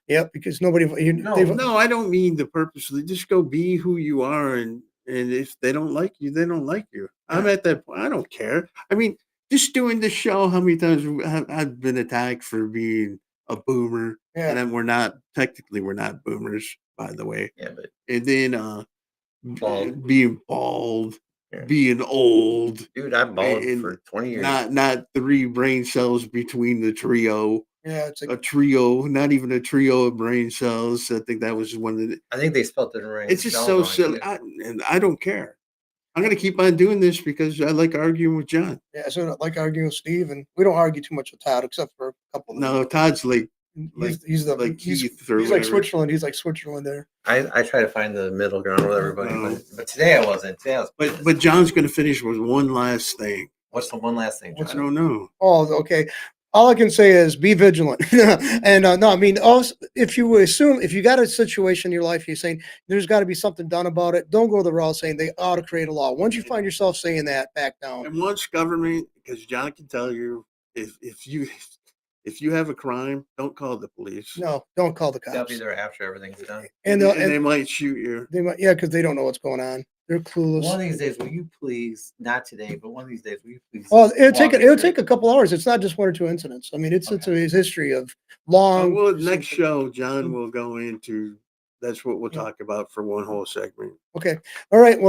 yeah, because nobody. No, I don't mean to purposely. Just go be who you are, and if they don't like you, they don't like you. I'm Yeah. at that point. I don't care. I mean, just doing the show. How many times I've been attacked for being a boomer, Yeah. and then we're not boomers, by the way. Yeah, but And then Bald. being bald, Yeah. being old, dude, I've balled and for 20 years. not 3 brain cells between the trio. Yeah, it's like A trio, not even a trio of brain cells. I think that was one of the. I think they spelled it right. It's just Spelled so wrong, silly, too. and I don't care. I'm gonna keep on doing this because I like arguing with John. yeah. So I like arguing with Steve, and we don't argue too much with Todd, except for a couple. Of No, Todd's like he's the like he's Keith or like whatever. Switzerland. He's like Switzerland there. I try to find the middle ground with everybody, No. but today I wasn't. Today I was But John's gonna finish with one last thing. what's the one last thing, I John? don't know. Oh, okay. All I can say is be vigilant. And no, I mean, also, if you got a situation in your life, you're saying there's got to be something done about it. Don't go the route saying they ought to create a law. Once you find yourself saying that, back down. And once government, because John can tell you, if you have a crime, don't call the police. No, don't call the They'll cops. be there after everything's done. And They might shoot you. they might, yeah, because they don't know what's going on. They're clueless. One of these days, will you please, not today, but one of these days, will you please? Oh, it'll walk me it'll through take a couple hours. It's not just one or two incidents. I mean, it's a history of long. Well, next show, John will go into. That's what we'll talk about for one whole segment. Okay. All right. Well.